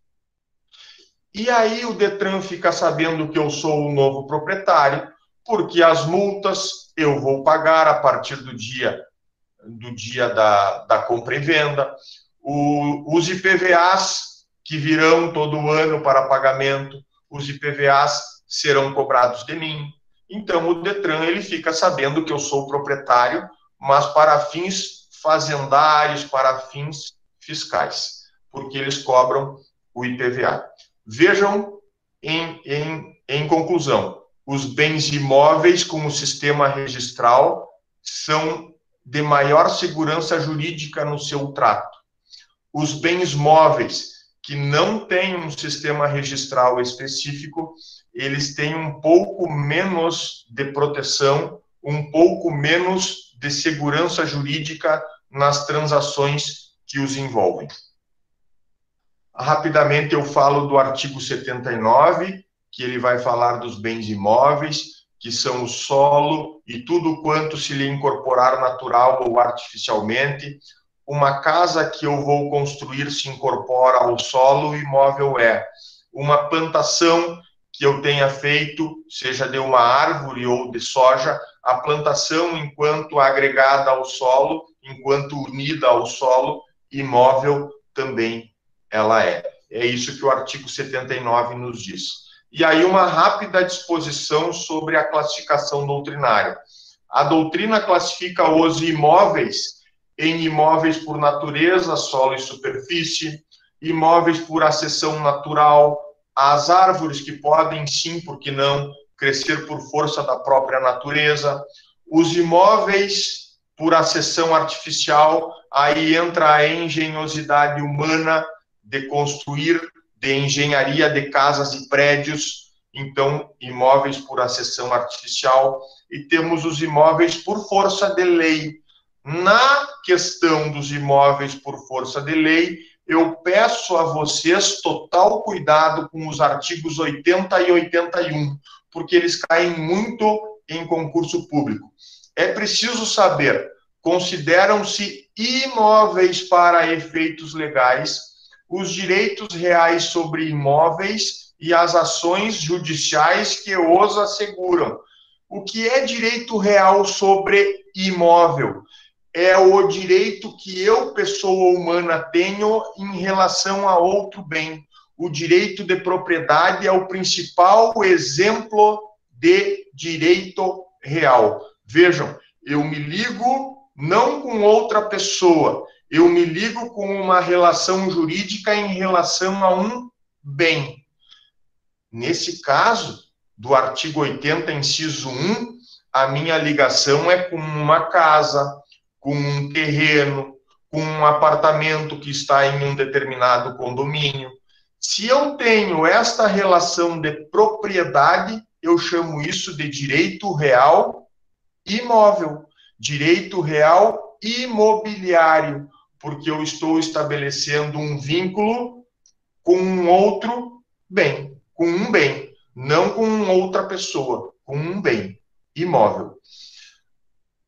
E aí o Detran fica sabendo que eu sou o novo proprietário, porque as multas eu vou pagar a partir do dia da compra e venda, os IPVAs que virão todo ano para pagamento, os IPVAs serão cobrados de mim. Então, o Detran ele fica sabendo que eu sou o proprietário, mas para fins fazendários, para fins fiscais, porque eles cobram o IPVA. Vejam, em conclusão, os bens imóveis com o sistema registral são de maior segurança jurídica no seu trato. Os bens móveis que não têm um sistema registral específico, eles têm um pouco menos de proteção, um pouco menos de segurança jurídica nas transações que os envolvem. Rapidamente eu falo do artigo 79, que ele vai falar dos bens imóveis, que são o solo e tudo quanto se lhe incorporar natural ou artificialmente. Uma casa que eu vou construir se incorpora ao solo, o imóvel é. Uma plantação que eu tenha feito, seja de uma árvore ou de soja, a plantação enquanto agregada ao solo, enquanto unida ao solo, imóvel também ela é. É isso que o artigo 79 nos diz. E aí uma rápida disposição sobre a classificação doutrinária. A doutrina classifica os imóveis em imóveis por natureza, solo e superfície, imóveis por acessão natural, as árvores que podem, sim, por que não, crescer por força da própria natureza, os imóveis por acessão artificial, aí entra a engenhosidade humana de construir, de engenharia de casas e prédios, então, imóveis por acessão artificial, e temos os imóveis por força de lei. Na questão dos imóveis por força de lei, eu peço a vocês total cuidado com os artigos 80 e 81, porque eles caem muito em concurso público. É preciso saber, consideram-se imóveis para efeitos legais os direitos reais sobre imóveis e as ações judiciais que os asseguram. O que é direito real sobre imóvel? É o direito que eu, pessoa humana, tenho em relação a outro bem. O direito de propriedade é o principal exemplo de direito real. Vejam, eu me ligo não com outra pessoa, eu me ligo com uma relação jurídica em relação a um bem. Nesse caso, do artigo 80, inciso 1, a minha ligação é com uma casa, com um terreno, com um apartamento que está em um determinado condomínio. Se eu tenho esta relação de propriedade, eu chamo isso de direito real imóvel, direito real imobiliário, porque eu estou estabelecendo um vínculo com um outro bem, com um bem, não com outra pessoa, com um bem imóvel.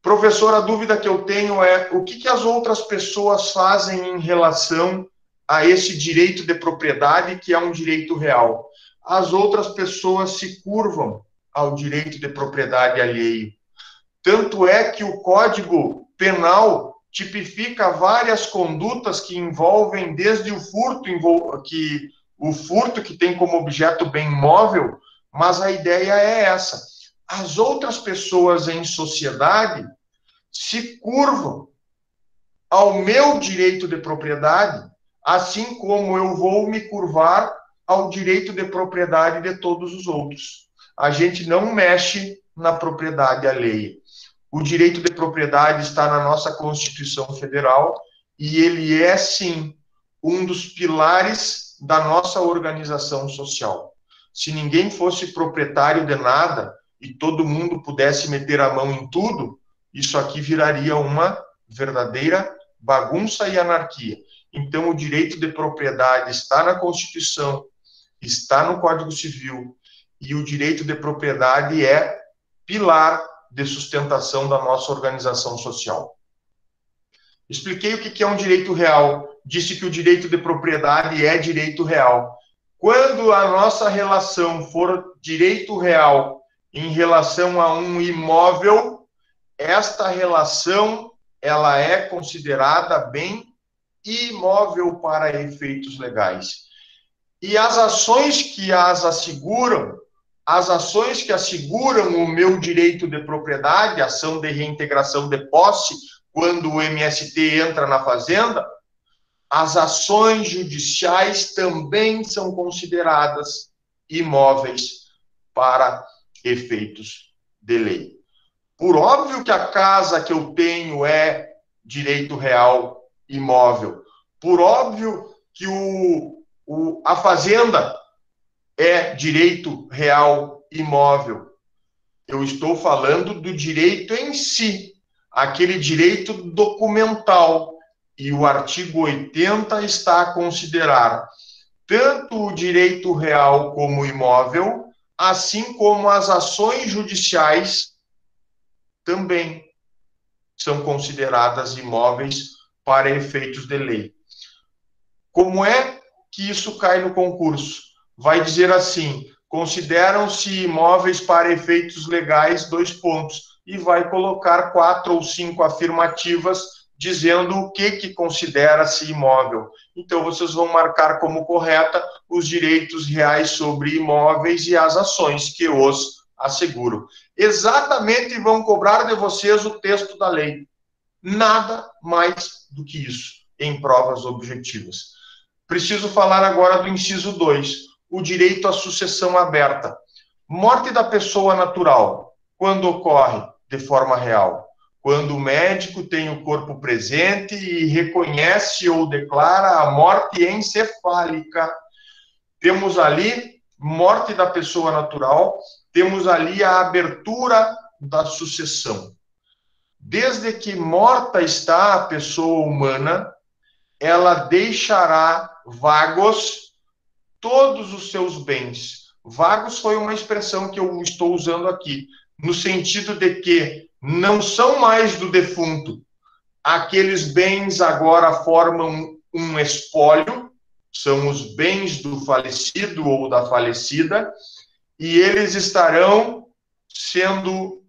Professor, a dúvida que eu tenho é o que as outras pessoas fazem em relação a esse direito de propriedade, que é um direito real. As outras pessoas se curvam ao direito de propriedade alheio. Tanto é que o Código Penal tipifica várias condutas que envolvem desde o furto, o furto que tem como objeto bem móvel, mas a ideia é essa. As outras pessoas em sociedade se curvam ao meu direito de propriedade, assim como eu vou me curvar ao direito de propriedade de todos os outros. A gente não mexe na propriedade alheia. O direito de propriedade está na nossa Constituição Federal e ele é, sim, um dos pilares da nossa organização social. Se ninguém fosse proprietário de nada e todo mundo pudesse meter a mão em tudo, isso aqui viraria uma verdadeira bagunça e anarquia. Então, o direito de propriedade está na Constituição, está no Código Civil, e o direito de propriedade é pilar de sustentação da nossa organização social. Expliquei o que é um direito real, disse que o direito de propriedade é direito real. Quando a nossa relação for direito real em relação a um imóvel, esta relação ela é considerada bem imóvel para efeitos legais. E as ações que as asseguram, as ações que asseguram o meu direito de propriedade, ação de reintegração de posse, quando o MST entra na fazenda, as ações judiciais também são consideradas imóveis para efeitos de lei. Por óbvio que a casa que eu tenho é direito real imóvel. Por óbvio que a fazenda é direito real imóvel. Eu estou falando do direito em si, aquele direito documental. E o artigo 80 está a considerar tanto o direito real como imóvel, assim como as ações judiciais também são consideradas imóveis para efeitos de lei. Como é que isso cai no concurso? Vai dizer assim, consideram-se imóveis para efeitos legais, 2 pontos, e vai colocar 4 ou 5 afirmativas dizendo o que considera-se imóvel. Então, vocês vão marcar como correta os direitos reais sobre imóveis e as ações que os asseguram. Exatamente vão cobrar de vocês o texto da lei. Nada mais do que isso, em provas objetivas. Preciso falar agora do inciso 2, o direito à sucessão aberta. Morte da pessoa natural, quando ocorre de forma real? Quando o médico tem o corpo presente e reconhece ou declara a morte encefálica. Temos ali morte da pessoa natural, temos ali a abertura da sucessão. Desde que morta está a pessoa humana, ela deixará vagos todos os seus bens. Vagos foi uma expressão que eu estou usando aqui, no sentido de que não são mais do defunto. Aqueles bens agora formam um espólio são os bens do falecido ou da falecida, e eles estarão sendo,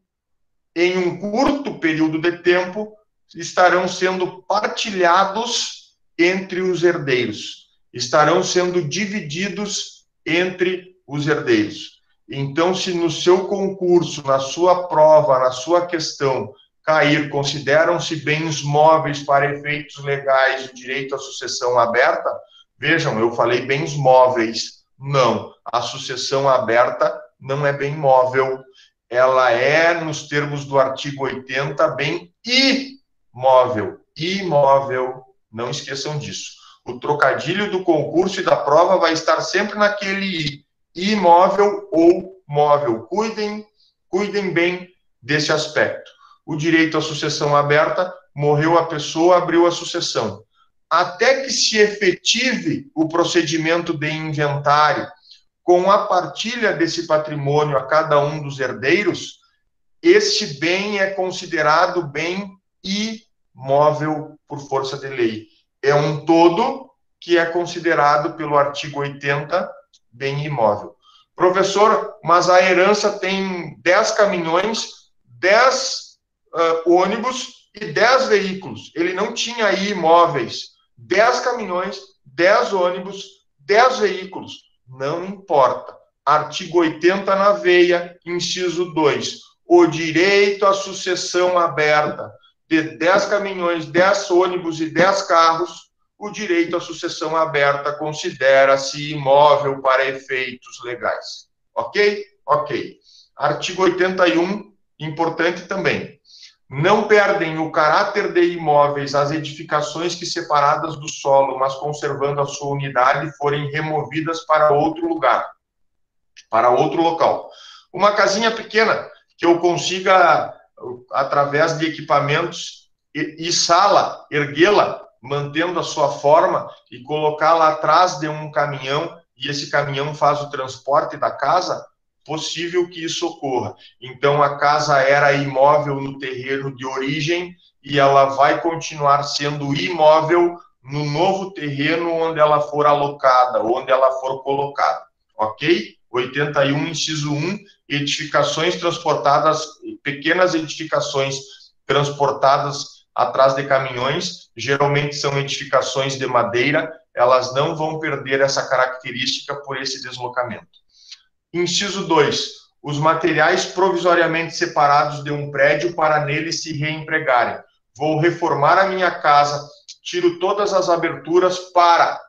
em um curto período de tempo, estarão sendo partilhados entre os herdeiros, estarão sendo divididos entre os herdeiros. Então, se no seu concurso, na sua prova, na sua questão, cair, consideram-se bens móveis para efeitos legais o direito à sucessão aberta, vejam, eu falei bens móveis. Não, a sucessão aberta não é bem móvel, ela é, nos termos do artigo 80, bem imóvel. Imóvel, não esqueçam disso. O trocadilho do concurso e da prova vai estar sempre naquele imóvel ou móvel. Cuidem bem desse aspecto. O direito à sucessão aberta, morreu a pessoa, abriu a sucessão. Até que se efetive o procedimento de inventário com a partilha desse patrimônio a cada um dos herdeiros, este bem é considerado bem imóvel por força de lei. É um todo que é considerado pelo artigo 80 bem imóvel. Professor, mas a herança tem 10 caminhões, 10 ônibus e 10 veículos. Ele não tinha aí imóveis. 10 caminhões, 10 ônibus, 10 veículos. Não importa. Artigo 80 na veia, inciso 2. O direito à sucessão aberta de 10 caminhões, 10 ônibus e 10 carros, o direito à sucessão aberta considera-se imóvel para efeitos legais. Ok? Ok. Artigo 81, importante também. Não perdem o caráter de imóveis as edificações que, separadas do solo, mas conservando a sua unidade, forem removidas para outro lugar, para outro local. Uma casinha pequena que eu consiga, através de equipamentos e sala, erguê-la, mantendo a sua forma e colocá-la atrás de um caminhão, e esse caminhão faz o transporte da casa, possível que isso ocorra. Então, a casa era imóvel no terreno de origem e ela vai continuar sendo imóvel no novo terreno onde ela for alocada, onde ela for colocada. Ok? 81, inciso 1, edificações transportadas, pequenas edificações transportadas atrás de caminhões, geralmente são edificações de madeira, elas não vão perder essa característica por esse deslocamento. Inciso 2. Os materiais provisoriamente separados de um prédio para nele se reempregarem. Vou reformar a minha casa, tiro todas as aberturas para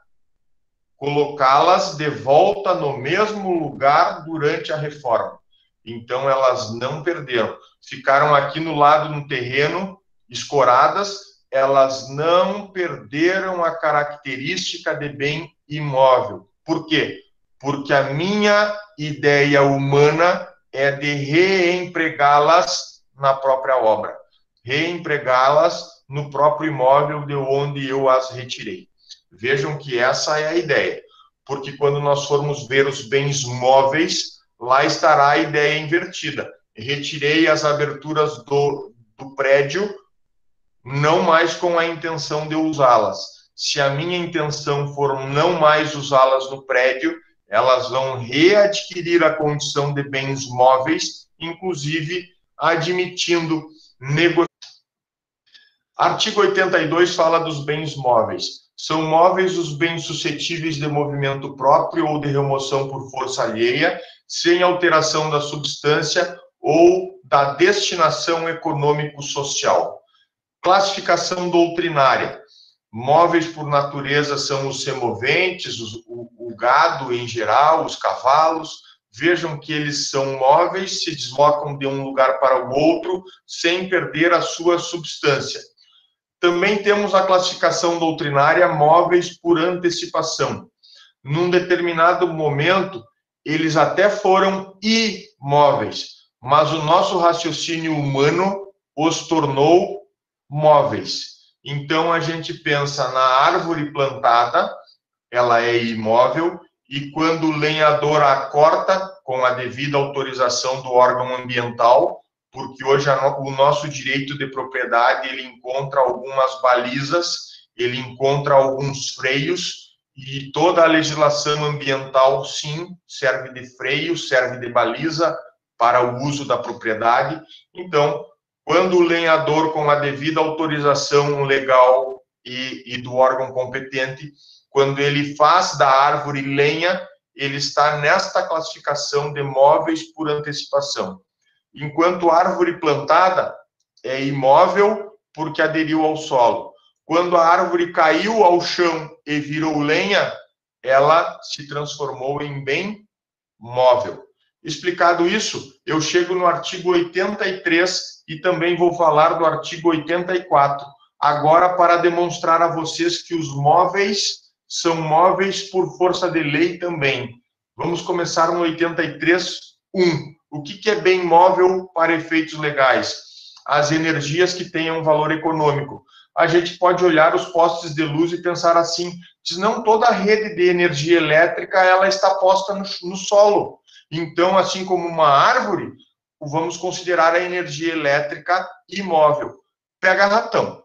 colocá-las de volta no mesmo lugar durante a reforma. Então, elas não perderam. Ficaram aqui no lado, no terreno, escoradas, elas não perderam a característica de bem imóvel. Por quê? Porque a minha ideia humana é de reempregá-las na própria obra, reempregá-las no próprio imóvel de onde eu as retirei. Vejam que essa é a ideia, porque quando nós formos ver os bens móveis, lá estará a ideia invertida. Retirei as aberturas do prédio, não mais com a intenção de usá-las. Se a minha intenção for não mais usá-las no prédio, elas vão readquirir a condição de bens móveis, inclusive admitindo negociação. Artigo 82 fala dos bens móveis. São móveis os bens suscetíveis de movimento próprio ou de remoção por força alheia, sem alteração da substância ou da destinação econômico-social. Classificação doutrinária. Móveis, por natureza, são os semoventes, o gado em geral, os cavalos. Vejam que eles são móveis, se deslocam de um lugar para o outro, sem perder a sua substância. Também temos a classificação doutrinária móveis por antecipação. Num determinado momento, eles até foram imóveis, mas o nosso raciocínio humano os tornou móveis. Então, a gente pensa na árvore plantada, ela é imóvel, e quando o lenhador a corta, com a devida autorização do órgão ambiental, porque hoje o nosso direito de propriedade, ele encontra algumas balizas, ele encontra alguns freios, E toda a legislação ambiental, sim, serve de freio, serve de baliza para o uso da propriedade. Então, quando o lenhador, com a devida autorização legal e do órgão competente, quando ele faz da árvore lenha, ele está nesta classificação de móveis por antecipação. Enquanto árvore plantada é imóvel porque aderiu ao solo. Quando a árvore caiu ao chão e virou lenha, ela se transformou em bem móvel. Explicado isso, eu chego no artigo 83 e também vou falar do artigo 84, agora para demonstrar a vocês que os móveis são móveis por força de lei também. Vamos começar no 83.1. O que é bem móvel para efeitos legais? As energias que tenham valor econômico. A gente pode olhar os postes de luz e pensar assim, não toda a rede de energia elétrica ela está posta no solo. Então, assim como uma árvore, vamos considerar a energia elétrica imóvel. Pega ratão.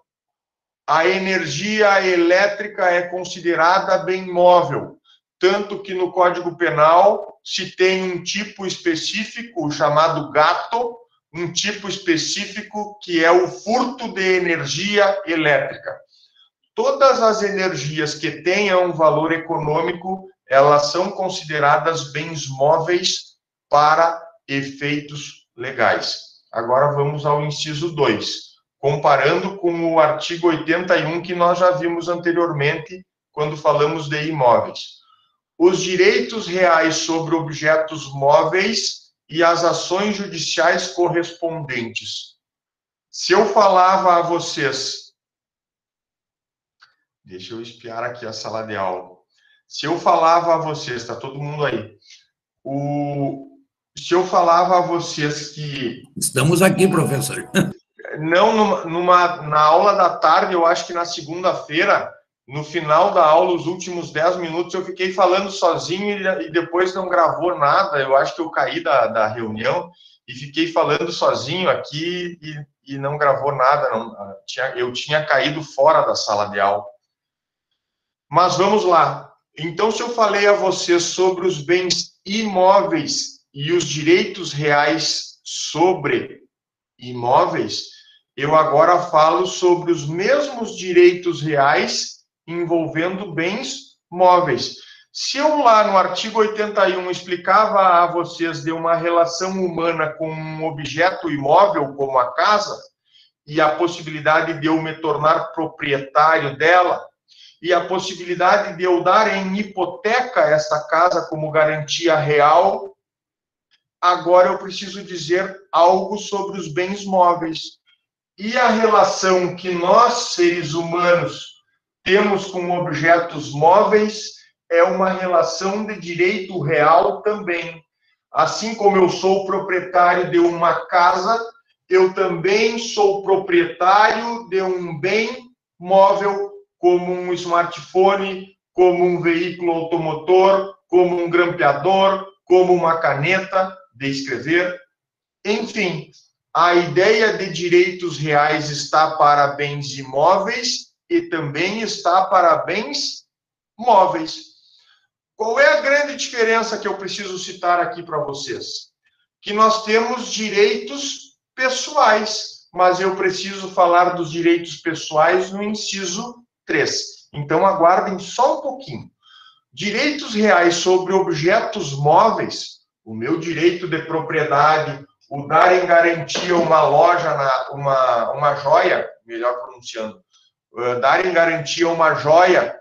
A energia elétrica é considerada bem móvel, tanto que no Código Penal se tem um tipo específico chamado gato, um tipo específico que é o furto de energia elétrica. Todas as energias que tenham valor econômico, elas são consideradas bens móveis para efeitos legais. Agora vamos ao inciso 2, comparando com o artigo 81 que nós já vimos anteriormente, quando falamos de imóveis. Os direitos reais sobre objetos móveis e as ações judiciais correspondentes. Se eu falava a vocês... Deixa eu espiar aqui a sala de aula. Se eu falava a vocês, está todo mundo aí? Se eu falava a vocês que... Estamos aqui, professor. Não, na aula da tarde, eu acho que na segunda-feira, no final da aula, os últimos 10 minutos, eu fiquei falando sozinho e depois não gravou nada. Eu acho que eu caí da reunião e fiquei falando sozinho aqui e não gravou nada. Eu tinha caído fora da sala de aula. Mas vamos lá. Então, se eu falei a vocês sobre os bens imóveis e os direitos reais sobre imóveis, eu agora falo sobre os mesmos direitos reais envolvendo bens móveis. Se eu lá no artigo 81 explicava a vocês de uma relação humana com um objeto imóvel, como a casa, e a possibilidade de eu me tornar proprietário dela, e a possibilidade de eu dar em hipoteca essa casa como garantia real, agora eu preciso dizer algo sobre os bens móveis. E a relação que nós, seres humanos, temos com objetos móveis é uma relação de direito real também. Assim como eu sou proprietário de uma casa, eu também sou proprietário de um bem móvel, como um smartphone, como um veículo automotor, como um grampeador, como uma caneta de escrever. Enfim, a ideia de direitos reais está para bens imóveis e também está para bens móveis. Qual é a grande diferença que eu preciso citar aqui para vocês? Que nós temos direitos pessoais, mas eu preciso falar dos direitos pessoais no inciso 3. Então, aguardem só um pouquinho. Direitos reais sobre objetos móveis, o meu direito de propriedade, o dar em garantia uma loja, uma joia, melhor pronunciando, dar em garantia uma joia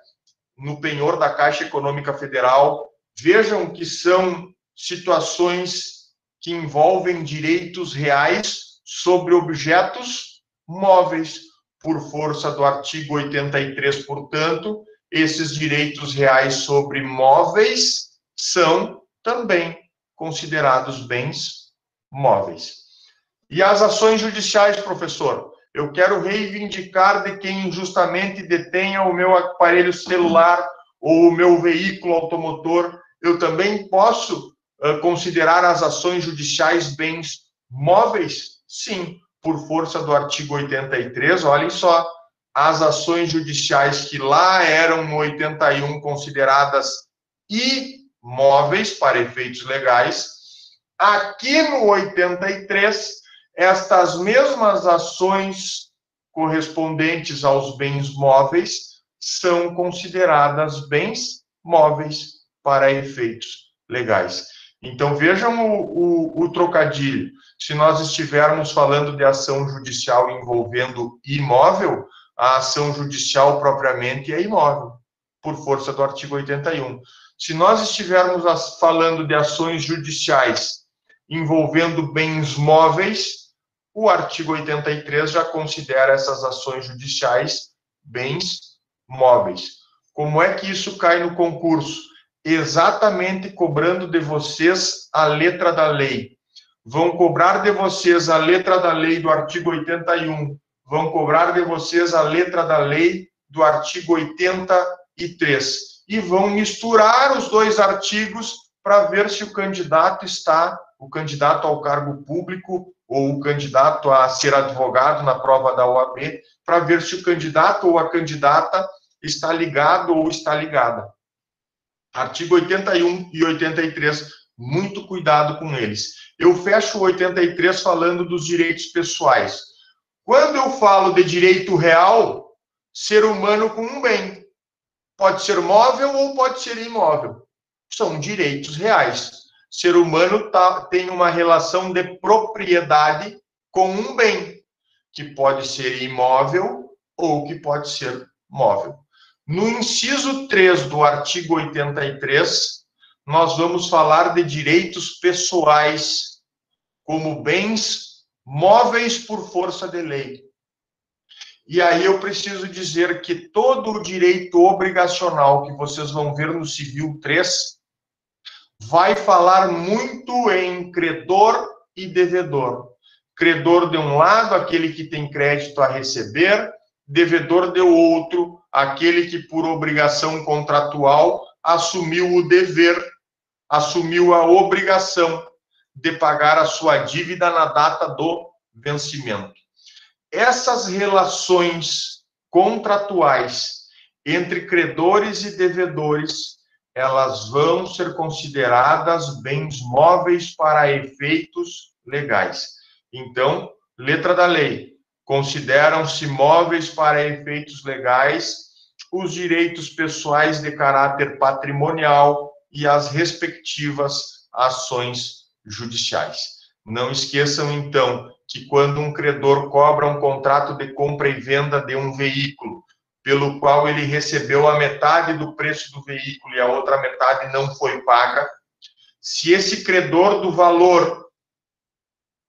no penhor da Caixa Econômica Federal. Vejam que são situações que envolvem direitos reais sobre objetos móveis, por força do artigo 83, portanto, esses direitos reais sobre móveis são também considerados bens móveis. E as ações judiciais, professor? Eu quero reivindicar de quem injustamente detenha o meu aparelho celular ou o meu veículo automotor. Eu também posso considerar as ações judiciais bens móveis? Sim, por força do artigo 83, olhem só, as ações judiciais que lá eram no 81 consideradas imóveis para efeitos legais. Aqui no 83, estas mesmas ações correspondentes aos bens móveis são consideradas bens móveis para efeitos legais. Então, vejam o trocadilho. Se nós estivermos falando de ação judicial envolvendo imóvel, a ação judicial propriamente é imóvel, por força do artigo 81. Se nós estivermos falando de ações judiciais envolvendo bens móveis, o artigo 83 já considera essas ações judiciais bens móveis. Como é que isso cai no concurso? Exatamente cobrando de vocês a letra da lei. Vão cobrar de vocês a letra da lei do artigo 81, vão cobrar de vocês a letra da lei do artigo 83 e vão misturar os dois artigos para ver se o candidato ao cargo público ou o candidato a ser advogado na prova da OAB, para ver se o candidato ou a candidata está ligado ou está ligada. Artigo 81 e 83, muito cuidado com eles. Eu fecho o 83 falando dos direitos pessoais. Quando eu falo de direito real, ser humano com um bem. Pode ser móvel ou pode ser imóvel. São direitos reais. Ser humano tem uma relação de propriedade com um bem, que pode ser imóvel ou que pode ser móvel. No inciso 3 do artigo 83, nós vamos falar de direitos pessoais como bens móveis por força de lei. E aí eu preciso dizer que todo o direito obrigacional que vocês vão ver no Civil 3 vai falar muito em credor e devedor. Credor de um lado, aquele que tem crédito a receber, devedor de outro, aquele que por obrigação contratual assumiu o dever, assumiu a obrigação de pagar a sua dívida na data do vencimento. Essas relações contratuais entre credores e devedores, elas vão ser consideradas bens móveis para efeitos legais. Então, letra da lei, consideram-se móveis para efeitos legais os direitos pessoais de caráter patrimonial e as respectivas ações judiciais. Não esqueçam, então, que quando um credor cobra um contrato de compra e venda de um veículo, pelo qual ele recebeu a metade do preço do veículo e a outra metade não foi paga, se esse credor do valor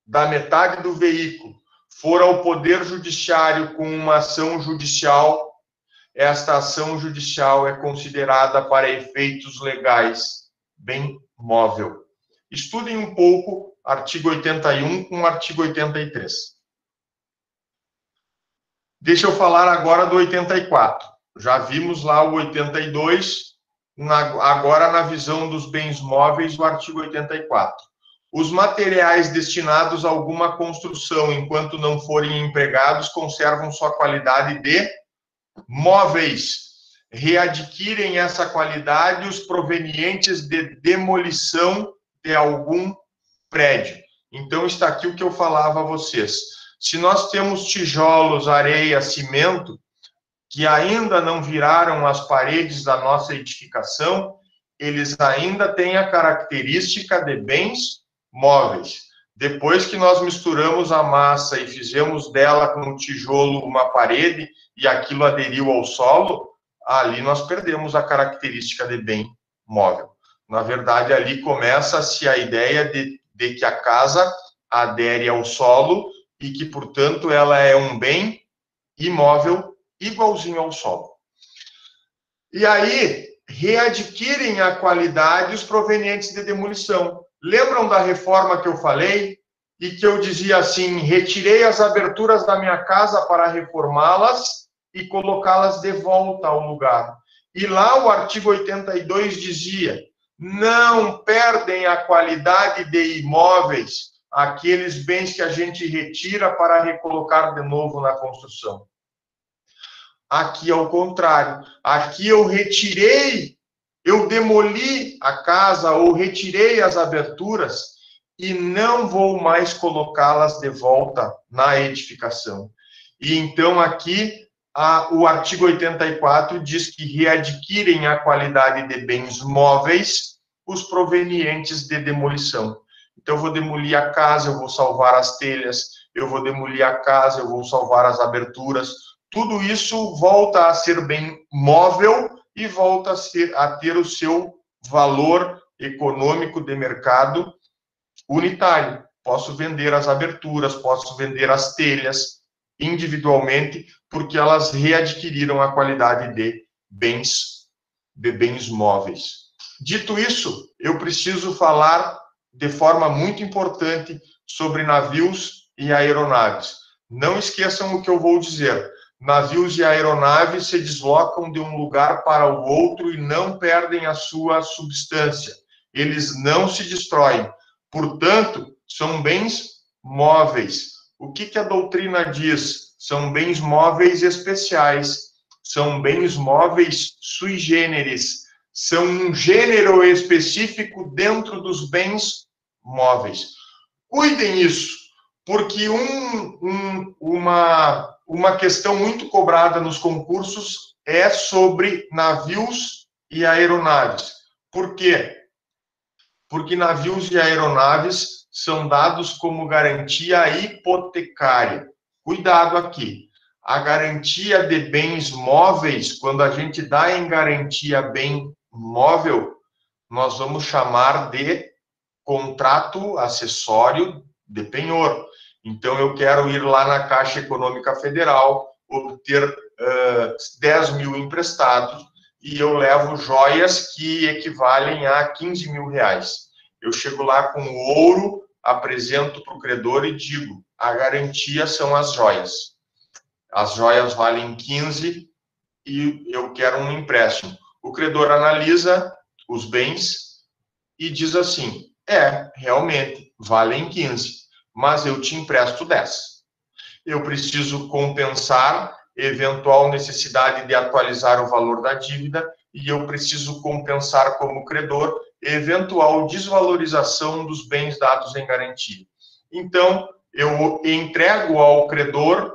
da metade do veículo for ao Poder Judiciário com uma ação judicial, esta ação judicial é considerada para efeitos legais bem móvel. Estudem um pouco artigo 81 com o artigo 83. Deixa eu falar agora do 84. Já vimos lá o 82, agora na visão dos bens móveis, o artigo 84. Os materiais destinados a alguma construção, enquanto não forem empregados, conservam sua qualidade de móveis. Readquirem essa qualidade os provenientes de demolição de algum prédio. Então, está aqui o que eu falava a vocês. Se nós temos tijolos, areia, cimento, que ainda não viraram as paredes da nossa edificação, eles ainda têm a característica de bens móveis. Depois que nós misturamos a massa e fizemos dela com o tijolo uma parede e aquilo aderiu ao solo, ali nós perdemos a característica de bem móvel. Na verdade, ali começa-se a ideia de que a casa adere ao solo e que, portanto, ela é um bem imóvel igualzinho ao solo. E aí, readquirem a qualidade os provenientes de demolição. Lembram da reforma que eu falei? E que eu dizia assim, retirei as aberturas da minha casa para reformá-las e colocá-las de volta ao lugar. E lá o artigo 82 dizia, não perdem a qualidade de imóveis aqueles bens que a gente retira para recolocar de novo na construção. Aqui é o contrário. Aqui eu retirei, eu demoli a casa ou retirei as aberturas e não vou mais colocá-las de volta na edificação. E então aqui o artigo 84 diz que readquirem a qualidade de bens móveis os provenientes de demolição. Então eu vou demolir a casa, eu vou salvar as telhas, eu vou demolir a casa, eu vou salvar as aberturas. Tudo isso volta a ser bem móvel e volta a ter o seu valor econômico de mercado unitário. Posso vender as aberturas, posso vender as telhas individualmente, porque elas readquiriram a qualidade de bens móveis. Dito isso, eu preciso falar de forma muito importante sobre navios e aeronaves. Não esqueçam o que eu vou dizer. Navios e aeronaves se deslocam de um lugar para o outro e não perdem a sua substância. Eles não se destroem. Portanto, são bens móveis. O que a doutrina diz? São bens móveis especiais. São bens móveis sui generis. São um gênero específico dentro dos bens móveis. Cuidem isso, porque uma questão muito cobrada nos concursos é sobre navios e aeronaves. Por quê? Porque navios e aeronaves são dados como garantia hipotecária. Cuidado aqui. A garantia de bens móveis, quando a gente dá em garantia bem móvel, nós vamos chamar de contrato acessório de penhor. Então, eu quero ir lá na Caixa Econômica Federal, obter 10 mil emprestados, e eu levo joias que equivalem a 15 mil reais. Eu chego lá com o ouro, apresento para o credor e digo, a garantia são as joias. As joias valem 15 e eu quero um empréstimo. O credor analisa os bens e diz assim, realmente, valem 15, mas eu te empresto 10. Eu preciso compensar eventual necessidade de atualizar o valor da dívida e eu preciso compensar como credor eventual desvalorização dos bens dados em garantia. Então, eu entrego ao credor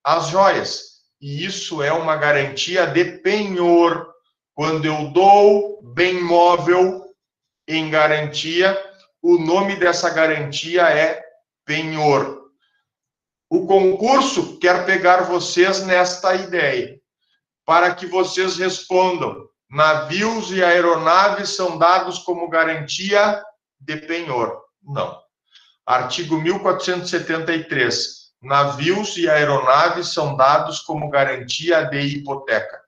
as joias. E isso é uma garantia de penhor. Quando eu dou bem móvel em garantia, o nome dessa garantia é penhor. O concurso quer pegar vocês nesta ideia, para que vocês respondam, navios e aeronaves são dados como garantia de penhor. Não. Artigo 1473. Navios e aeronaves são dados como garantia de hipoteca.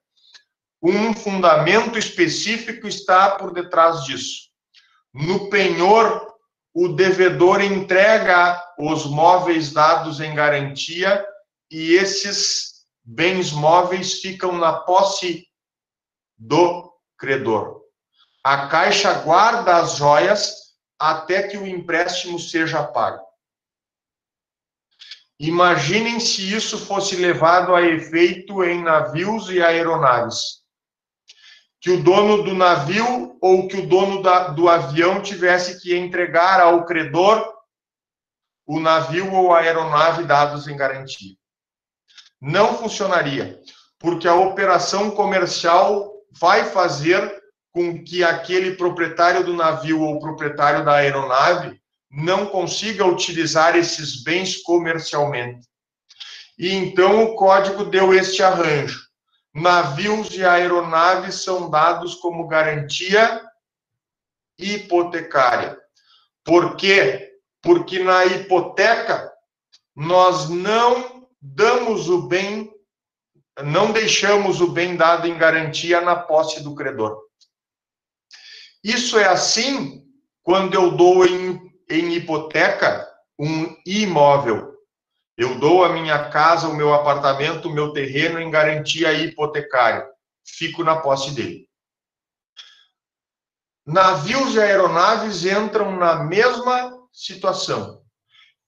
Um fundamento específico está por detrás disso. No penhor, o devedor entrega os móveis dados em garantia e esses bens móveis ficam na posse do credor. A Caixa guarda as joias até que o empréstimo seja pago. Imaginem se isso fosse levado a efeito em navios e aeronaves. Que o dono do navio ou que o dono do avião tivesse que entregar ao credor o navio ou a aeronave dados em garantia. Não funcionaria, porque a operação comercial vai fazer com que aquele proprietário do navio ou proprietário da aeronave não consiga utilizar esses bens comercialmente. E então o código deu este arranjo. Navios e aeronaves são dados como garantia hipotecária. Por quê? Porque na hipoteca nós não damos o bem, não deixamos o bem dado em garantia na posse do credor. Isso é assim quando eu dou em hipoteca um imóvel. Eu dou a minha casa, o meu apartamento, o meu terreno em garantia hipotecária. Fico na posse dele. Navios e aeronaves entram na mesma situação.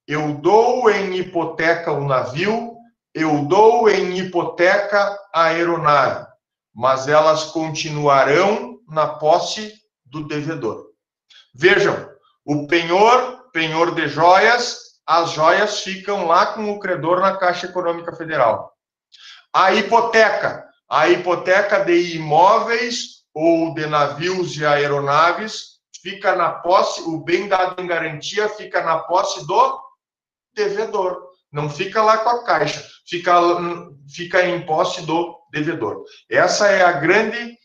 Eu dou em hipoteca o navio, eu dou em hipoteca a aeronave, mas elas continuarão na posse do devedor. Vejam, o penhor de joias, as joias ficam lá com o credor na Caixa Econômica Federal. A hipoteca de imóveis ou de navios e aeronaves fica na posse, o bem dado em garantia fica na posse do devedor. Não fica lá com a Caixa, fica em posse do devedor. Essa é a grande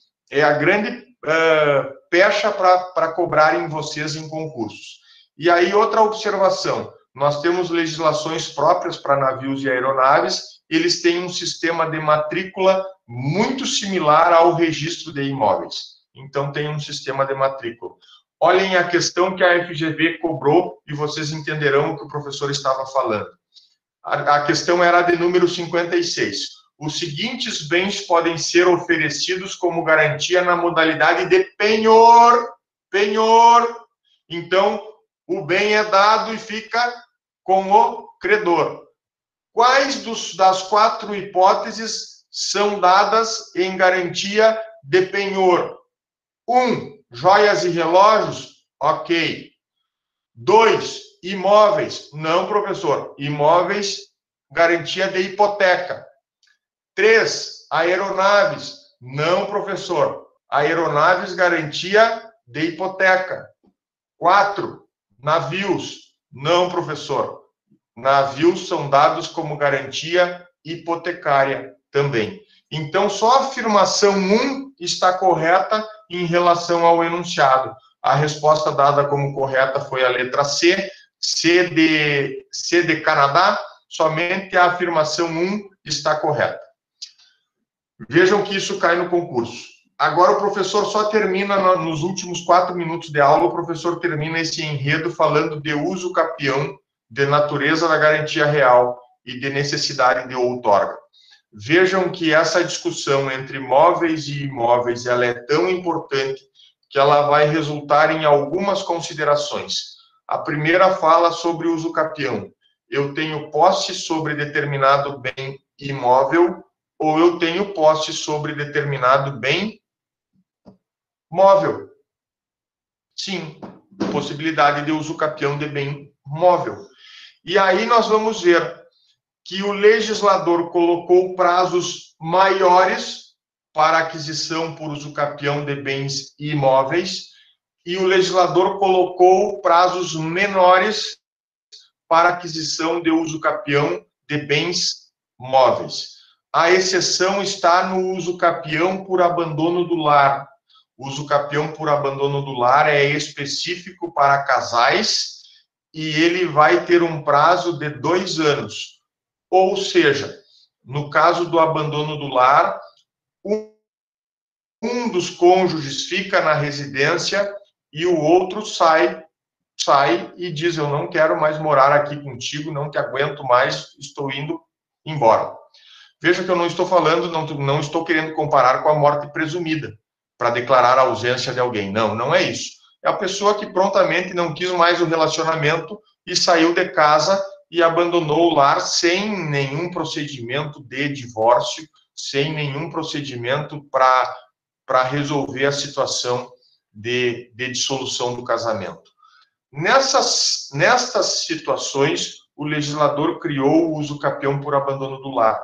pecha para cobrarem vocês em concursos. E aí, outra observação, nós temos legislações próprias para navios e aeronaves, eles têm um sistema de matrícula muito similar ao registro de imóveis. Então, tem um sistema de matrícula. Olhem a questão que a FGV cobrou e vocês entenderão o que o professor estava falando. A questão era de número 56. Os seguintes bens podem ser oferecidos como garantia na modalidade de penhor. Penhor. Então, o bem é dado e fica com o credor. Quais das 4 hipóteses são dadas em garantia de penhor? 1, joias e relógios? Ok. 2, imóveis? Não, professor. Imóveis, garantia de hipoteca. 3, aeronaves? Não, professor. Aeronaves, garantia de hipoteca. 4, navios? Não, professor. Navios são dados como garantia hipotecária também. Então, só a afirmação 1 está correta em relação ao enunciado. A resposta dada como correta foi a letra C. C de Canadá, somente a afirmação 1 está correta. Vejam que isso cai no concurso. Agora o professor só termina, nos últimos 4 minutos de aula, o professor termina esse enredo falando de uso capião, de natureza da garantia real e de necessidade de outorga. Vejam que essa discussão entre móveis e imóveis, ela é tão importante que ela vai resultar em algumas considerações. A primeira fala sobre uso capião. Eu tenho posse sobre determinado bem imóvel ou eu tenho posse sobre determinado bem móvel? Sim, possibilidade de uso capião de bem móvel. E aí nós vamos ver que o legislador colocou prazos maiores para aquisição por uso capião de bens imóveis e o legislador colocou prazos menores para aquisição de uso capião de bens móveis. A exceção está no uso capião por abandono do lar. O uso capião por abandono do lar é específico para casais e ele vai ter um prazo de 2 anos. Ou seja, no caso do abandono do lar, um dos cônjuges fica na residência e o outro sai e diz, eu não quero mais morar aqui contigo, não te aguento mais, estou indo embora. Veja que eu não estou falando, não estou querendo comparar com a morte presumida, para declarar a ausência de alguém. Não, não é isso. É a pessoa que prontamente não quis mais o relacionamento e saiu de casa e abandonou o lar sem nenhum procedimento de divórcio, sem nenhum procedimento para resolver a situação de dissolução do casamento. Nestas situações, o legislador criou o uso capião por abandono do lar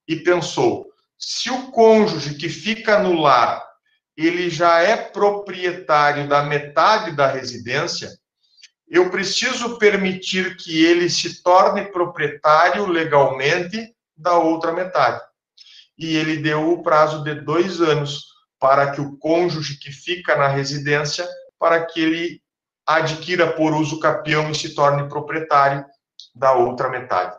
e pensou, se o cônjuge que fica no lar, ele já é proprietário da metade da residência, eu preciso permitir que ele se torne proprietário legalmente da outra metade. E ele deu o prazo de 2 anos para que o cônjuge que fica na residência, para que ele adquira por uso capião e se torne proprietário da outra metade.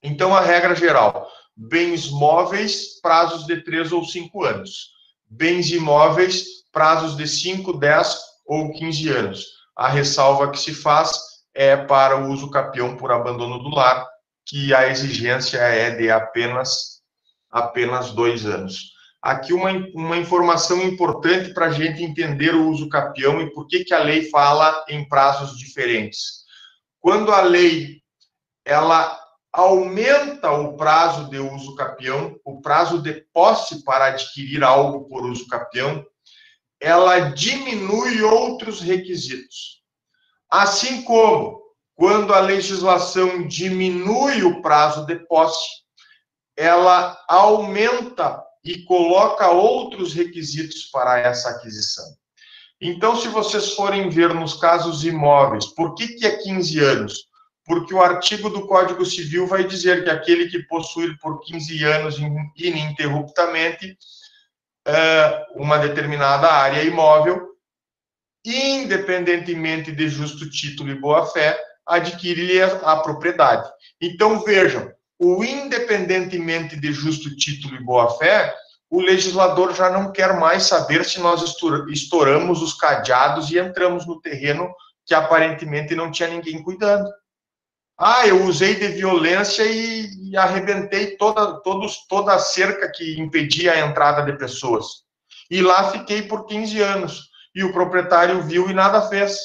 Então, a regra geral, bens móveis, prazos de 3 ou 5 anos. Bens imóveis, prazos de 5, 10 ou 15 anos. A ressalva que se faz é para o uso capião por abandono do lar, que a exigência é de apenas 2 anos. Aqui uma informação importante para a gente entender o uso capião e por que a lei fala em prazos diferentes. Quando a lei ela aumenta o prazo de uso capião, o prazo de posse para adquirir algo por uso capião, ela diminui outros requisitos. Assim como, quando a legislação diminui o prazo de posse, ela aumenta e coloca outros requisitos para essa aquisição. Então, se vocês forem ver nos casos imóveis, por que é 15 anos? Porque o artigo do Código Civil vai dizer que aquele que possuir por 15 anos ininterruptamente uma determinada área imóvel, independentemente de justo título e boa-fé, adquire a propriedade. Então, vejam, o independentemente de justo título e boa-fé, o legislador já não quer mais saber se nós estouramos os cadeados e entramos no terreno que aparentemente não tinha ninguém cuidando. Eu usei de violência e arrebentei toda a cerca que impedia a entrada de pessoas. E lá fiquei por 15 anos. E o proprietário viu e nada fez.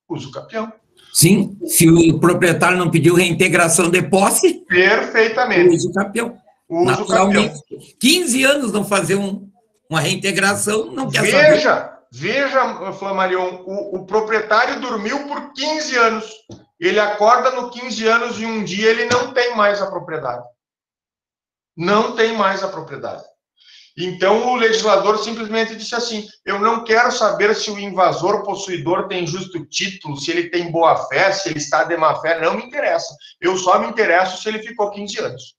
Uso capião. Sim, se o proprietário não pediu reintegração de posse, perfeitamente. Uso capião. Uso capião. 15 anos não fazer uma reintegração, não quer saber. Veja, Flamarion, o proprietário dormiu por 15 anos. Ele acorda no 15 anos e um dia ele não tem mais a propriedade. Não tem mais a propriedade. Então, o legislador simplesmente disse assim, eu não quero saber se o invasor possuidor tem justo título, se ele tem boa-fé, se ele está de má-fé, não me interessa. Eu só me interesso se ele ficou 15 anos.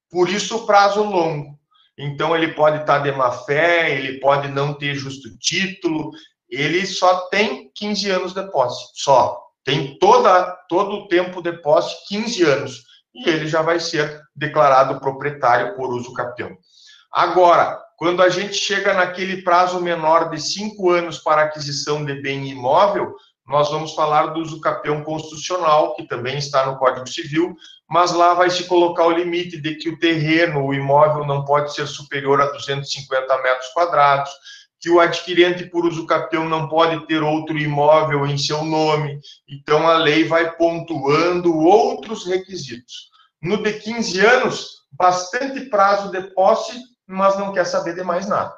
Por isso, o prazo longo. Então, ele pode estar de má-fé, ele pode não ter justo título, ele só tem 15 anos de posse, só. Tem todo o tempo de posse, 15 anos, e ele já vai ser declarado proprietário por uso capião. Agora, quando a gente chega naquele prazo menor de 5 anos para aquisição de bem imóvel, nós vamos falar do uso capião constitucional, que também está no Código Civil, mas lá vai se colocar o limite de que o terreno, o imóvel, não pode ser superior a 250 metros quadrados, que o adquirente por uso capião não pode ter outro imóvel em seu nome. Então, a lei vai pontuando outros requisitos. No de 15 anos, bastante prazo de posse, mas não quer saber de mais nada.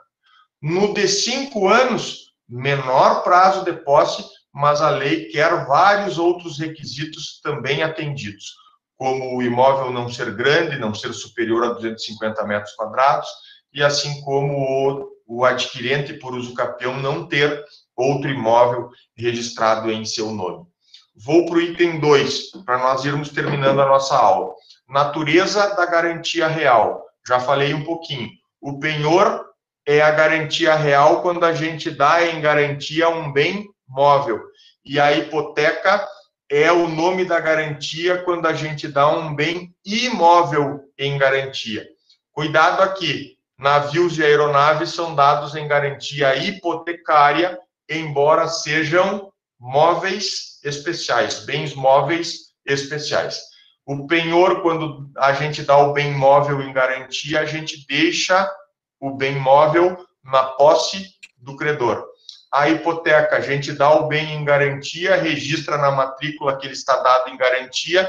No de 5 anos, menor prazo de posse, mas a lei quer vários outros requisitos também atendidos, como o imóvel não ser grande, não ser superior a 250 metros quadrados, e assim como o adquirente por uso capião não ter outro imóvel registrado em seu nome. Vou para o item 2, para nós irmos terminando a nossa aula. Natureza da garantia real. Já falei um pouquinho. O penhor é a garantia real quando a gente dá em garantia um bem móvel. E a hipoteca é o nome da garantia quando a gente dá um bem imóvel em garantia. Cuidado aqui, navios e aeronaves são dados em garantia hipotecária, embora sejam móveis especiais, bens móveis especiais. O penhor, quando a gente dá o bem móvel em garantia, a gente deixa o bem móvel na posse do credor. A hipoteca, a gente dá o bem em garantia, registra na matrícula que ele está dado em garantia,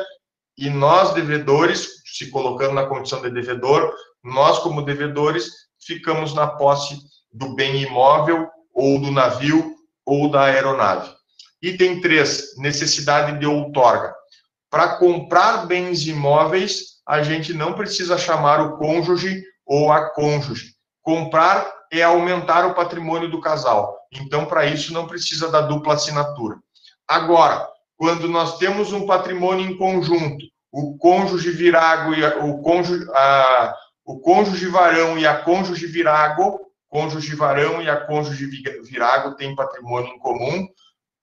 e nós, devedores, se colocando na condição de devedor, nós, como devedores, ficamos na posse do bem imóvel, ou do navio, ou da aeronave. Item 3, necessidade de outorga. Para comprar bens imóveis, a gente não precisa chamar o cônjuge ou a cônjuge. Comprar é aumentar o patrimônio do casal. Então, para isso, não precisa da dupla assinatura. Agora, quando nós temos um patrimônio em conjunto, o cônjuge virago e o cônjuge varão e a cônjuge virago, cônjuge varão e a cônjuge virago têm patrimônio em comum,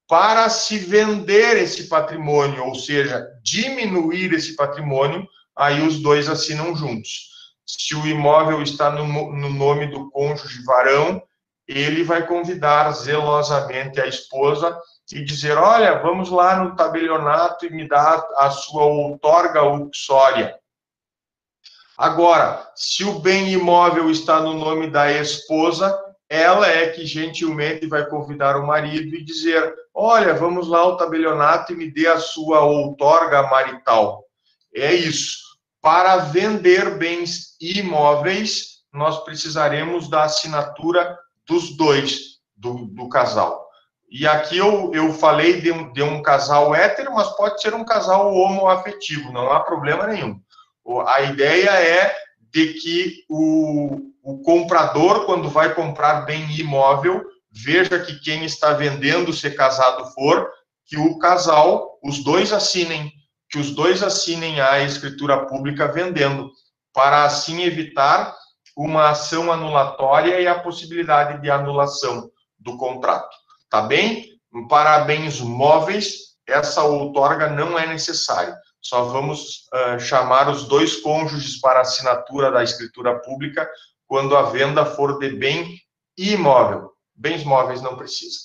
para se vender esse patrimônio, ou seja, diminuir esse patrimônio, aí os dois assinam juntos. Se o imóvel está no nome do cônjuge varão, ele vai convidar zelosamente a esposa e dizer, olha, vamos lá no tabelionato e me dá a sua outorga uxória. Agora, se o bem imóvel está no nome da esposa, ela é que gentilmente vai convidar o marido e dizer, olha, vamos lá ao tabelionato e me dê a sua outorga marital. é isso. Para vender bens imóveis, nós precisaremos da assinatura dos dois, do casal. E aqui eu falei de um casal hétero, mas pode ser um casal homoafetivo, não há problema nenhum. A ideia é de que o comprador, quando vai comprar bem imóvel, veja que quem está vendendo, se casado for, que o casal, os dois assinem, que os dois assinem a escritura pública vendendo, para assim evitar uma ação anulatória e a possibilidade de anulação do contrato. Tá bem? Para bens móveis, essa outorga não é necessária. Só vamos chamar os dois cônjuges para assinatura da escritura pública quando a venda for de bem imóvel. Bens móveis não precisa.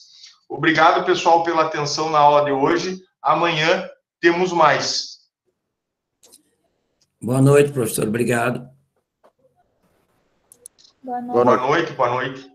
Obrigado, pessoal, pela atenção na aula de hoje. Amanhã temos mais. Boa noite, professor. Obrigado. Boa noite. Boa noite, boa noite.